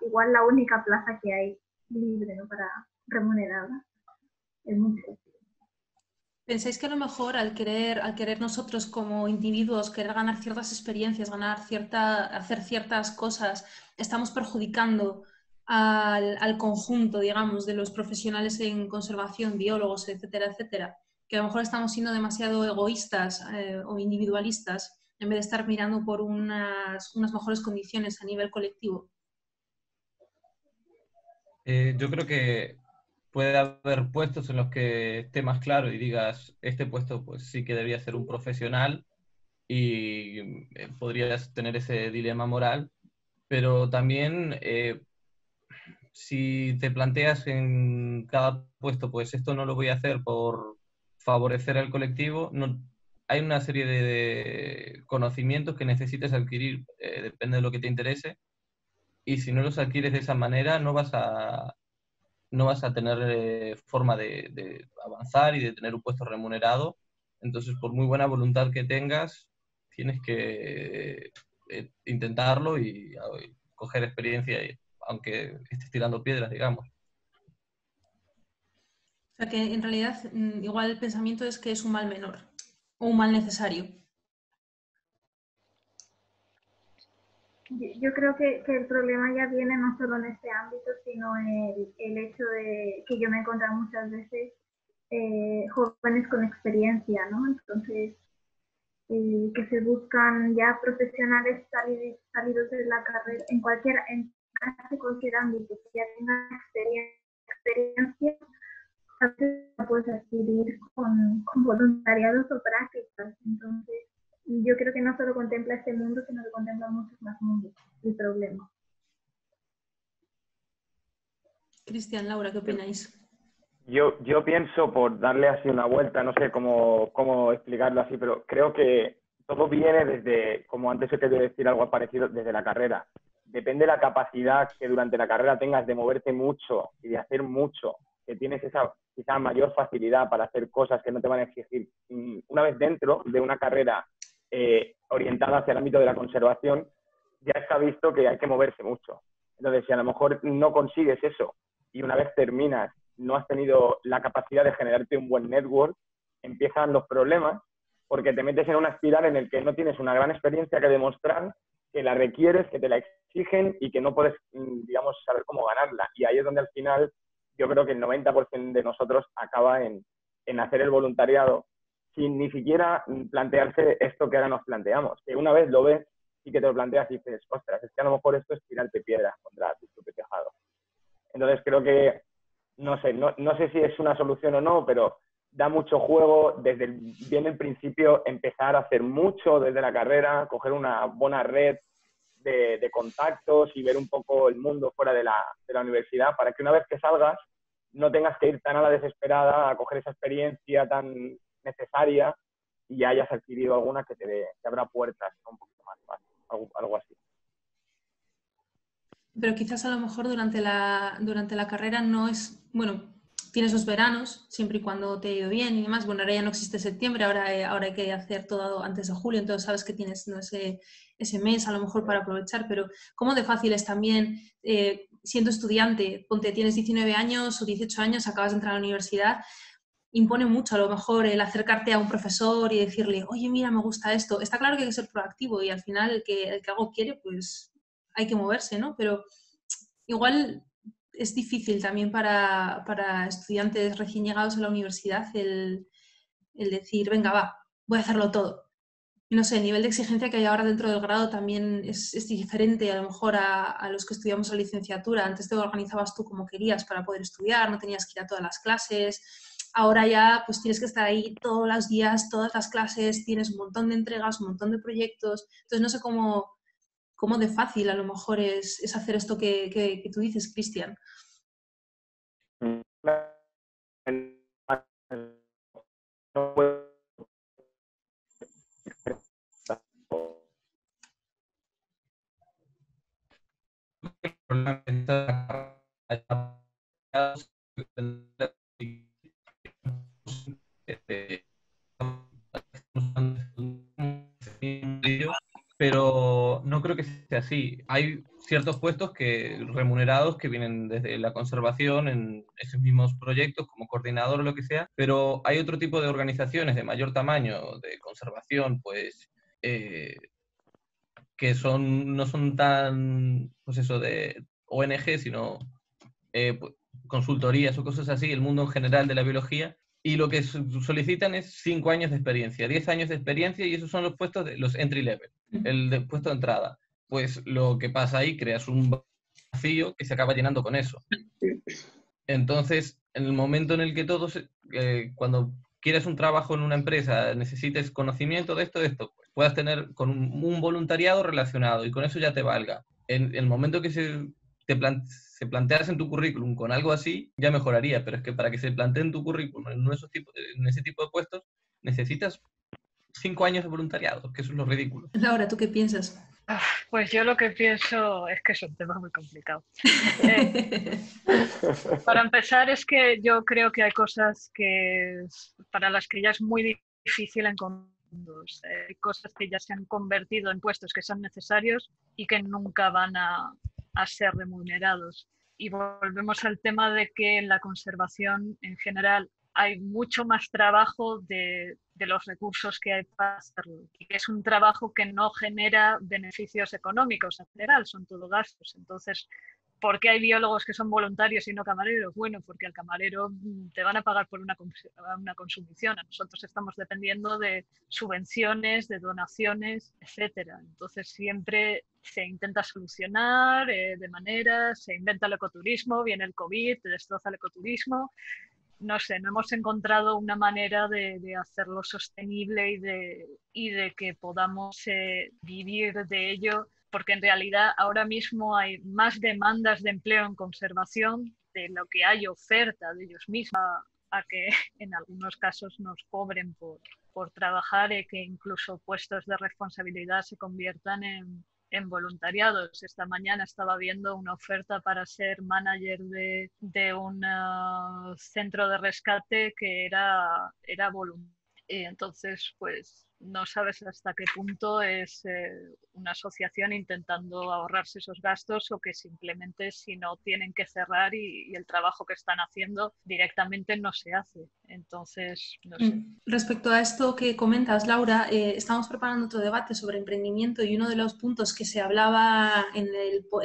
igual la única plaza que hay libre, ¿no? Para remunerarla. Es muy difícil. ¿Pensáis que a lo mejor al querer nosotros como individuos querer ganar ciertas experiencias, hacer ciertas cosas, estamos perjudicando al conjunto, digamos, de los profesionales en conservación, biólogos, etcétera, etcétera? Que a lo mejor estamos siendo demasiado egoístas o individualistas en vez de estar mirando por unas mejores condiciones a nivel colectivo. Yo creo que puede haber puestos en los que esté más claro y digas, este puesto pues sí que debería ser un profesional y podrías tener ese dilema moral, pero también si te planteas en cada puesto, pues esto no lo voy a hacer por favorecer al colectivo, no, hay una serie de conocimientos que necesites adquirir, depende de lo que te interese, y si no los adquieres de esa manera no vas a tener forma de avanzar y de tener un puesto remunerado. Entonces, por muy buena voluntad que tengas, tienes que intentarlo y coger experiencia, aunque estés tirando piedras, digamos. O sea que en realidad igual el pensamiento es que es un mal menor o un mal necesario. Yo creo que el problema ya viene no solo en este ámbito, sino el hecho de que yo me he encontrado muchas veces jóvenes con experiencia, ¿no? Entonces, que se buscan ya profesionales salidos de la carrera, en casi cualquier ámbito, que ya tengan experiencia, a veces la puedes adquirir con voluntariados o prácticas. Entonces, yo creo que no solo contempla este mundo, sino que contempla muchos más mundos, el problema. Cristian, Laura, ¿qué opináis? Yo pienso, por darle así una vuelta, no sé cómo explicarlo así, pero creo que todo viene desde, como antes he querido decir algo parecido, desde la carrera. Depende de la capacidad que durante la carrera tengas de moverte mucho y de hacer mucho, que tienes esa quizá mayor facilidad para hacer cosas que no te van a exigir. Una vez dentro de una carrera orientada hacia el ámbito de la conservación, ya está visto que hay que moverse mucho. Entonces, si a lo mejor no consigues eso y una vez terminas no has tenido la capacidad de generarte un buen network, empiezan los problemas porque te metes en una espiral en el que no tienes una gran experiencia que demostrar, que la requieres, que te la exigen y que no puedes, digamos, saber cómo ganarla. Y ahí es donde al final yo creo que el 90% de nosotros acaba en hacer el voluntariado sin ni siquiera plantearse esto que ahora nos planteamos. Que una vez lo ves y que te lo planteas y dices, ostras, es que a lo mejor esto es tirarte piedras contra tu propio tejado. Entonces creo que, no sé si es una solución o no, pero da mucho juego desde bien el principio empezar a hacer mucho desde la carrera, coger una buena red de contactos y ver un poco el mundo fuera de la universidad para que una vez que salgas no tengas que ir tan a la desesperada a coger esa experiencia tan necesaria y ya hayas adquirido alguna que te abra puertas, ¿no? Un poquito más fácil, algo así. Pero quizás a lo mejor durante la carrera no es, bueno, tienes los veranos, siempre y cuando te ha ido bien y demás. Bueno, ahora ya no existe septiembre, ahora hay que hacer todo antes de julio, entonces sabes que tienes, ¿no?, ese mes a lo mejor para aprovechar, pero ¿cómo de fácil es también, siendo estudiante, ponte, tienes 19 años o 18 años, acabas de entrar a la universidad, impone mucho a lo mejor el acercarte a un profesor y decirle, oye, mira, me gusta esto. Está claro que hay que ser proactivo y al final el que algo quiere, pues hay que moverse, ¿no? Pero igual es difícil también para estudiantes recién llegados a la universidad el decir, venga, va, voy a hacerlo todo. No sé, el nivel de exigencia que hay ahora dentro del grado también es diferente a lo mejor a los que estudiamos la licenciatura. Antes te organizabas tú como querías para poder estudiar, no tenías que ir a todas las clases. Ahora ya pues tienes que estar ahí todos los días, todas las clases, tienes un montón de entregas, un montón de proyectos. Entonces no sé cómo de fácil a lo mejor es hacer esto que tú dices, Cristian. No puedo pero no creo que sea así. Hay ciertos puestos remunerados que vienen desde la conservación en esos mismos proyectos, como coordinador o lo que sea, pero hay otro tipo de organizaciones de mayor tamaño de conservación, pues, que no son tan, pues eso, de ONG, sino consultorías o cosas así, el mundo en general de la biología, y lo que solicitan es 5 años de experiencia, 10 años de experiencia, y esos son los puestos de los entry level, el puesto de entrada. Pues lo que pasa ahí, creas un vacío que se acaba llenando con eso. Entonces, en el momento en el que cuando quieres un trabajo en una empresa, necesites conocimiento de esto, pues puedas tener con un voluntariado relacionado y con eso ya te valga. En el momento que se planteas en tu currículum con algo así, ya mejoraría, pero es que para que se plantee en tu currículum en ese tipo de puestos, necesitas 5 años de voluntariado, que eso es lo ridículo. Laura, ¿tú qué piensas? Pues yo lo que pienso es que es un tema muy complicado. Para empezar, es que yo creo que hay cosas para las que ya es muy difícil encontrar. Hay cosas que ya se han convertido en puestos que son necesarios y que nunca van a ser remunerados. Y volvemos al tema de que en la conservación en general hay mucho más trabajo de los recursos que hay para hacerlo. Y es un trabajo que no genera beneficios económicos en general, son todo gastos. Entonces, ¿por qué hay biólogos que son voluntarios y no camareros? Bueno, porque al camarero te van a pagar por una consumición. Nosotros estamos dependiendo de subvenciones, de donaciones, etcétera. Entonces siempre se intenta solucionar de maneras, se inventa el ecoturismo, viene el COVID, te destroza el ecoturismo. No sé, no hemos encontrado una manera de hacerlo sostenible y de que podamos vivir de ello, porque en realidad ahora mismo hay más demandas de empleo en conservación de lo que hay oferta de ellos mismos a que en algunos casos nos cobren por trabajar y que incluso puestos de responsabilidad se conviertan en voluntariados. Esta mañana estaba viendo una oferta para ser manager de un centro de rescate que era voluntario. Y entonces, pues no sabes hasta qué punto es una asociación intentando ahorrarse esos gastos o que simplemente si no tienen que cerrar y el trabajo que están haciendo directamente no se hace. Entonces, no sé. Respecto a esto que comentas, Laura, estamos preparando otro debate sobre emprendimiento y uno de los puntos que se hablaba en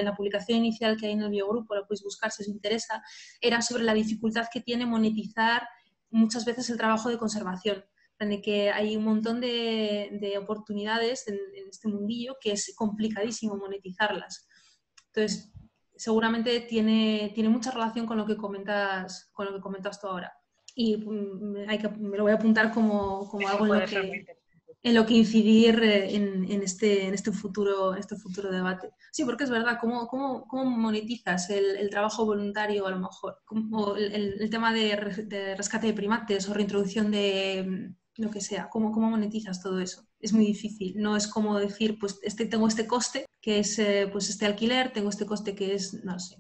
la publicación inicial que hay en el biogrupo, lo podéis buscar si os interesa, era sobre la dificultad que tiene monetizar muchas veces el trabajo de conservación, de que hay un montón de oportunidades en este mundillo que es complicadísimo monetizarlas. Entonces, seguramente tiene mucha relación con lo que comentas tú ahora. Y me lo voy a apuntar como algo en lo que incidir en este futuro debate. Sí, porque es verdad, ¿cómo monetizas el trabajo voluntario a lo mejor? Como el tema de rescate de primates o reintroducción de lo que sea, ¿cómo monetizas todo eso? Es muy difícil, no es como decir, pues tengo este coste que es pues este alquiler, tengo este coste que es, no sé,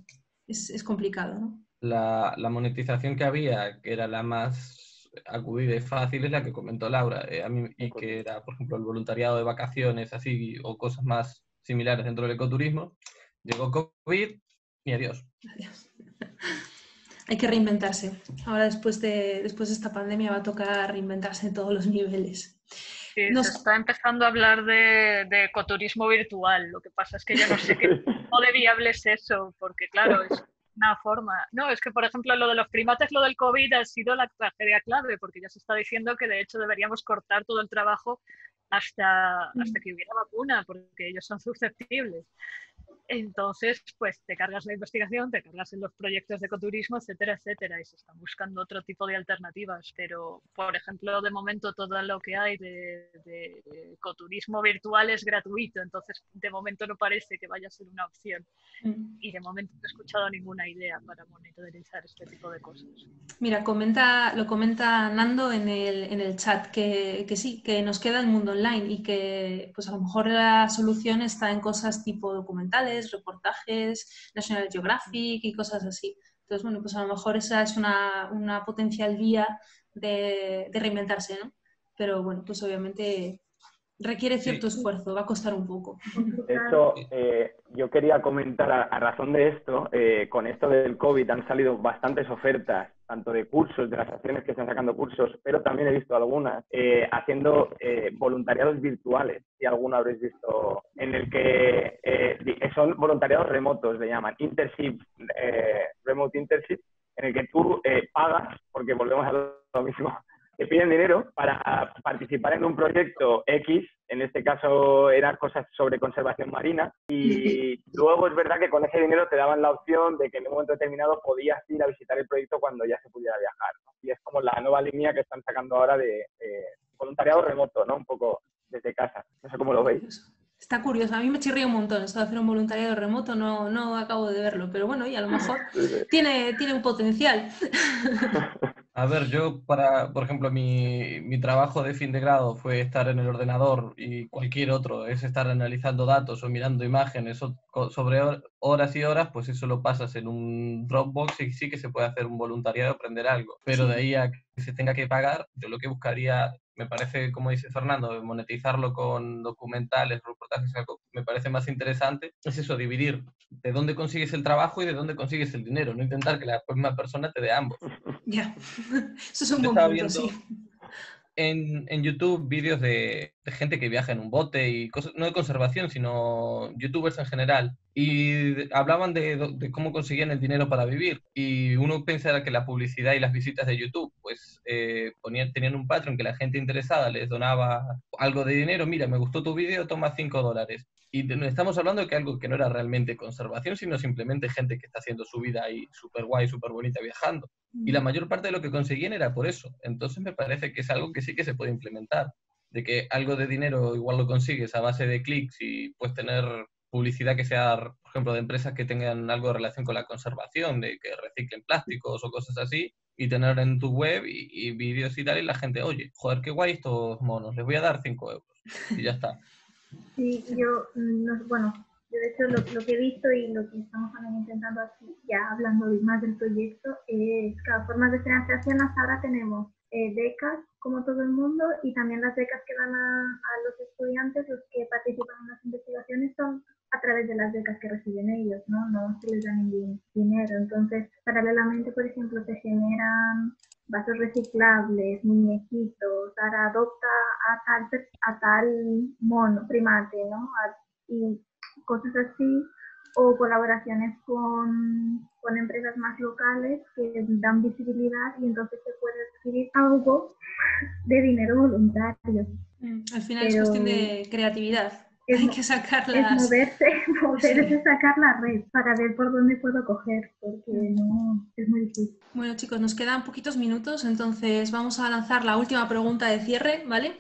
es complicado, ¿no? La monetización que había, que era la más acudida y fácil, es la que comentó Laura, y que era, por ejemplo, el voluntariado de vacaciones, así, o cosas más similares dentro del ecoturismo. Llegó COVID y adiós. Hay que reinventarse. Ahora, después de esta pandemia, va a tocar reinventarse en todos los niveles. Sí, se está empezando a hablar de ecoturismo virtual. Lo que pasa es que yo no sé qué tipo de viable es eso, porque claro, es una forma. No, es que por ejemplo lo de los primates, lo del COVID ha sido la tragedia clave, porque ya se está diciendo que de hecho deberíamos cortar todo el trabajo hasta que hubiera vacuna, porque ellos son susceptibles. Entonces, pues te cargas la investigación, te cargas en los proyectos de ecoturismo, etcétera, etcétera, y se están buscando otro tipo de alternativas. Pero, por ejemplo, de momento todo lo que hay de ecoturismo virtual es gratuito, entonces de momento no parece que vaya a ser una opción. Y de momento no he escuchado ninguna idea para monitorizar este tipo de cosas. Mira, lo comenta Nando en el chat, que sí, que nos queda el mundo online y que pues a lo mejor la solución está en cosas tipo documentales, reportajes, National Geographic y cosas así. Entonces, bueno, pues a lo mejor esa es una potencial vía de reinventarse, ¿no? Pero bueno, pues obviamente requiere cierto esfuerzo, va a costar un poco. De hecho, yo quería comentar a razón de esto, con esto del COVID han salido bastantes ofertas, tanto de cursos, de las acciones que están sacando cursos, pero también he visto algunas haciendo voluntariados virtuales, si alguno habréis visto, en el que son voluntariados remotos, le llaman, internship, remote internship, en el que tú pagas, porque volvemos a lo mismo, te piden dinero para participar en un proyecto X, en este caso eran cosas sobre conservación marina, y luego es verdad que con ese dinero te daban la opción de que en un momento determinado podías ir a visitar el proyecto cuando ya se pudiera viajar, ¿no? Y es como la nueva línea que están sacando ahora de voluntariado remoto, ¿no? Un poco desde casa. No sé cómo lo veis. Está curioso, a mí me chirría un montón esto de hacer un voluntariado remoto, no acabo de verlo, pero bueno, y a lo mejor tiene un potencial. A ver, yo por ejemplo, mi trabajo de fin de grado fue estar en el ordenador y cualquier otro es estar analizando datos o mirando imágenes sobre horas y horas, pues eso lo pasas en un Dropbox y sí que se puede hacer un voluntariado, aprender algo. Pero de ahí a que se tenga que pagar, yo lo que buscaría, me parece, como dice Fernando, monetizarlo con documentales, reportajes, algo, me parece más interesante, es eso, dividir de dónde consigues el trabajo y de dónde consigues el dinero, no intentar que la misma persona te dé ambos. Ya, eso es un buen punto, sí. En YouTube vídeos de gente que viaja en un bote y cosas, no de conservación, sino youtubers en general. Y hablaban de cómo conseguían el dinero para vivir. Y uno pensara que la publicidad y las visitas de YouTube, pues tenían un Patreon que la gente interesada les donaba algo de dinero. Mira, me gustó tu vídeo, toma $5. Y estamos hablando de que algo que no era realmente conservación, sino simplemente gente que está haciendo su vida ahí súper guay, súper bonita viajando. Y la mayor parte de lo que conseguían era por eso. Entonces me parece que es algo que sí que se puede implementar. De que algo de dinero igual lo consigues a base de clics y puedes tener publicidad que sea, por ejemplo, de empresas que tengan algo de relación con la conservación, de que reciclen plásticos o cosas así. y tener en tu web y vídeos y tal, y la gente, oye, joder, qué guay estos monos, les voy a dar 5 euros. Y ya está. Sí, bueno, yo de hecho lo que he visto y lo que estamos también intentando aquí, ya hablando más del proyecto, es cada formas de financiación. Hasta ahora tenemos becas, como todo el mundo, y también las becas que dan a los estudiantes, los que participan en las investigaciones, son a través de las becas que reciben ellos, ¿no? No se les da ningún dinero. Entonces, paralelamente, por ejemplo, se generan vasos reciclables, muñequitos, ahora adopta a tal mono, primate, ¿no? Y cosas así, o colaboraciones con empresas más locales que dan visibilidad y entonces se puede adquirir algo de dinero voluntario. Al final es cuestión de creatividad. Hay que sacar Es moverse, Sí. sacar la red para ver por dónde puedo coger, porque no, es muy difícil. Bueno, chicos, nos quedan poquitos minutos, entonces vamos a lanzar la última pregunta de cierre, ¿vale?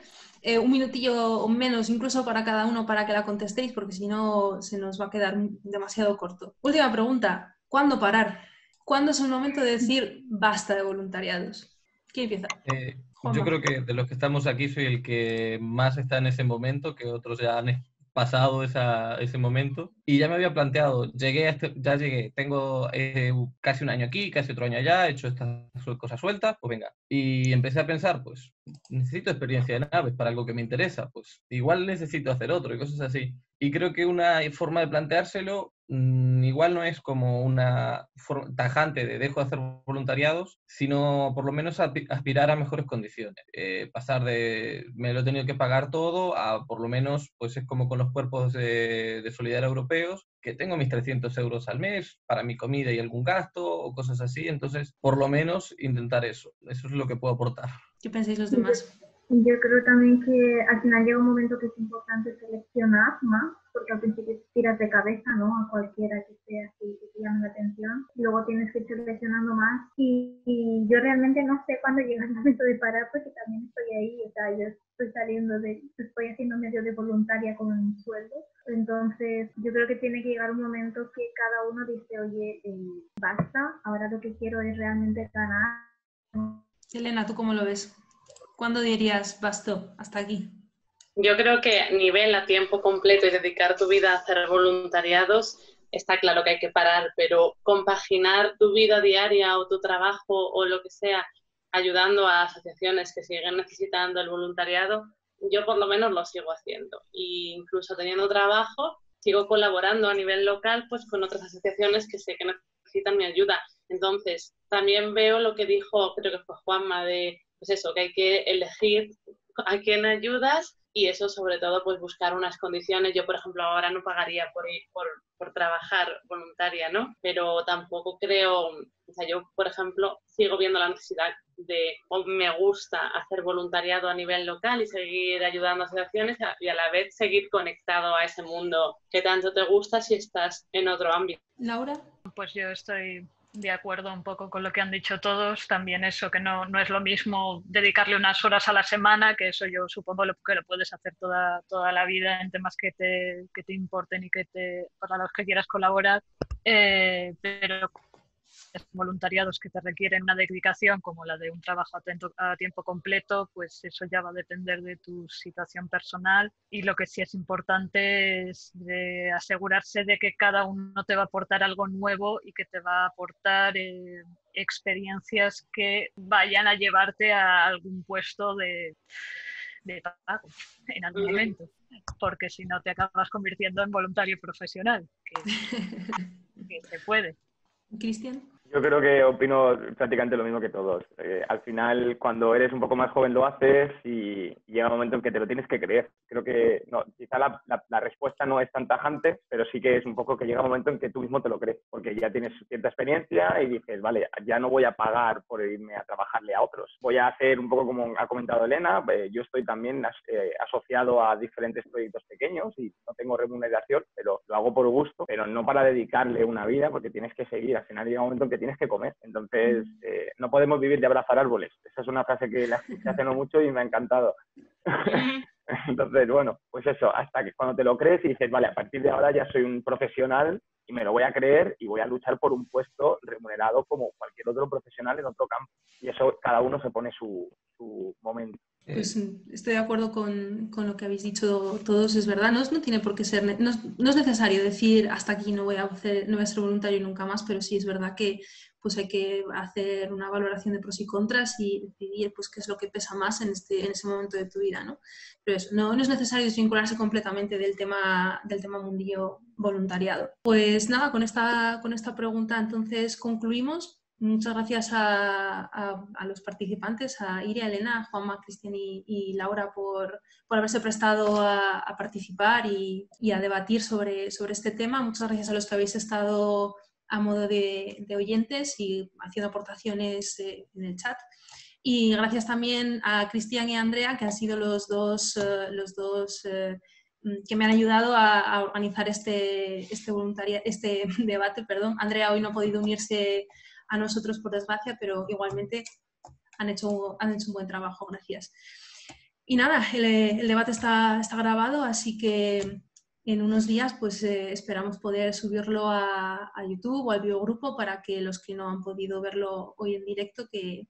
Un minutillo o menos incluso para cada uno para que la contestéis, porque si no se nos va a quedar demasiado corto. Última pregunta, ¿cuándo parar? ¿Cuándo es el momento de decir basta de voluntariados? ¿Quién empieza? Yo creo que de los que estamos aquí soy el que más está en ese momento, que otros ya han pasado ese momento. Y ya me había planteado, ya llegué, tengo casi un año aquí, casi otro año allá, he hecho estas cosas sueltas, pues venga. Y empecé a pensar, pues necesito experiencia de naves para algo que me interesa, pues igual necesito hacer otro y cosas así. Y creo que una forma de planteárselo igual no es como una tajante de dejo de hacer voluntariados, sino por lo menos aspirar a mejores condiciones. Pasar de me lo he tenido que pagar todo a por lo menos, pues es como con los cuerpos de solidaridad europeos, que tengo mis 300 euros al mes para mi comida y algún gasto o cosas así. Entonces, por lo menos intentar eso. Eso es lo que puedo aportar. ¿Qué pensáis los demás? Yo creo también que al final llega un momento que es importante seleccionar más, porque al principio tiras de cabeza, ¿no? A cualquiera que sea así, que te llame la atención. Luego tienes que ir seleccionando más. Y yo realmente no sé cuándo llega el momento de parar, porque también estoy ahí, o sea, yo estoy haciendo medio de voluntaria con un sueldo. Entonces, yo creo que tiene que llegar un momento que cada uno dice, oye, basta, ahora lo que quiero es realmente ganar. Elena, ¿tú cómo lo ves? ¿Cuándo dirías, bastó, hasta aquí? Yo creo que nivel a tiempo completo y dedicar tu vida a hacer voluntariados, está claro que hay que parar, pero compaginar tu vida diaria o tu trabajo o lo que sea, ayudando a asociaciones que siguen necesitando el voluntariado, yo por lo menos lo sigo haciendo. E incluso teniendo trabajo, sigo colaborando a nivel local pues con otras asociaciones que sé que necesitan mi ayuda. Entonces, también veo lo que dijo, creo que fue Juanma, de pues eso, que hay que elegir a quién ayudas y eso sobre todo pues buscar unas condiciones. Yo por ejemplo ahora no pagaría por trabajar voluntaria, ¿no? Pero tampoco creo, o sea, yo por ejemplo sigo viendo la necesidad de, o me gusta hacer voluntariado a nivel local y seguir ayudando a asociaciones y a la vez seguir conectado a ese mundo que tanto te gusta si estás en otro ámbito. Laura. Pues yo estoy de acuerdo un poco con lo que han dicho todos. También eso, que no es lo mismo dedicarle unas horas a la semana, que eso yo supongo que lo puedes hacer toda la vida en temas que te importen y para los que quieras colaborar, pero voluntariados que te requieren una dedicación como la de un trabajo a tiempo completo, pues eso ya va a depender de tu situación personal, y lo que sí es importante es de asegurarse de que cada uno te va a aportar algo nuevo y que te va a aportar experiencias que vayan a llevarte a algún puesto de pago en algún momento, porque si no te acabas convirtiendo en voluntario profesional, que se puede. Cristian. Yo creo que opino prácticamente lo mismo que todos. Al final, cuando eres un poco más joven lo haces y llega un momento en que te lo tienes que creer. Creo que no, quizá la respuesta no es tan tajante, pero sí que es un poco que llega un momento en que tú mismo te lo crees, porque ya tienes cierta experiencia y dices, vale, ya no voy a pagar por irme a trabajarle a otros. Voy a hacer un poco como ha comentado Elena, yo estoy también asociado a diferentes proyectos pequeños y no tengo remuneración, pero lo hago por gusto, pero no para dedicarle una vida, porque tienes que seguir. Al final llega un momento en que tienes que comer. Entonces, no podemos vivir de abrazar árboles. Esa es una frase que la escuché hace no mucho y me ha encantado. Entonces, bueno, pues eso, hasta que cuando te lo crees y dices, vale, a partir de ahora ya soy un profesional y me lo voy a creer y voy a luchar por un puesto remunerado como cualquier otro profesional en otro campo. Y eso cada uno se pone su momento. Pues estoy de acuerdo con lo que habéis dicho todos, es verdad, no tiene por qué ser, no es necesario decir hasta aquí no voy a ser voluntario nunca más, pero sí es verdad que pues hay que hacer una valoración de pros y contras y decidir pues qué es lo que pesa más en ese momento de tu vida, ¿no? Pero eso, no es necesario desvincularse completamente del tema mundillo voluntariado. Pues nada, con esta pregunta entonces concluimos. Muchas gracias a los participantes, a Iria, Elena, Juanma, Cristian y Laura por haberse prestado a participar y a debatir sobre este tema. Muchas gracias a los que habéis estado a modo de oyentes y haciendo aportaciones en el chat. Y gracias también a Cristian y a Andrea, que han sido los dos que me han ayudado a organizar este debate. Andrea hoy no ha podido unirse a nosotros, por desgracia, pero igualmente han hecho un buen trabajo, gracias. Y nada, el debate está grabado, así que en unos días pues esperamos poder subirlo a YouTube o al biogrupo para que los que no han podido verlo hoy en directo que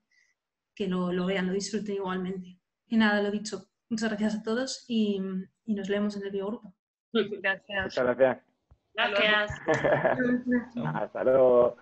lo vean, lo disfruten igualmente. Y nada, lo dicho, muchas gracias a todos y nos leemos en el biogrupo. Gracias. Muchas gracias. Gracias. Hasta luego.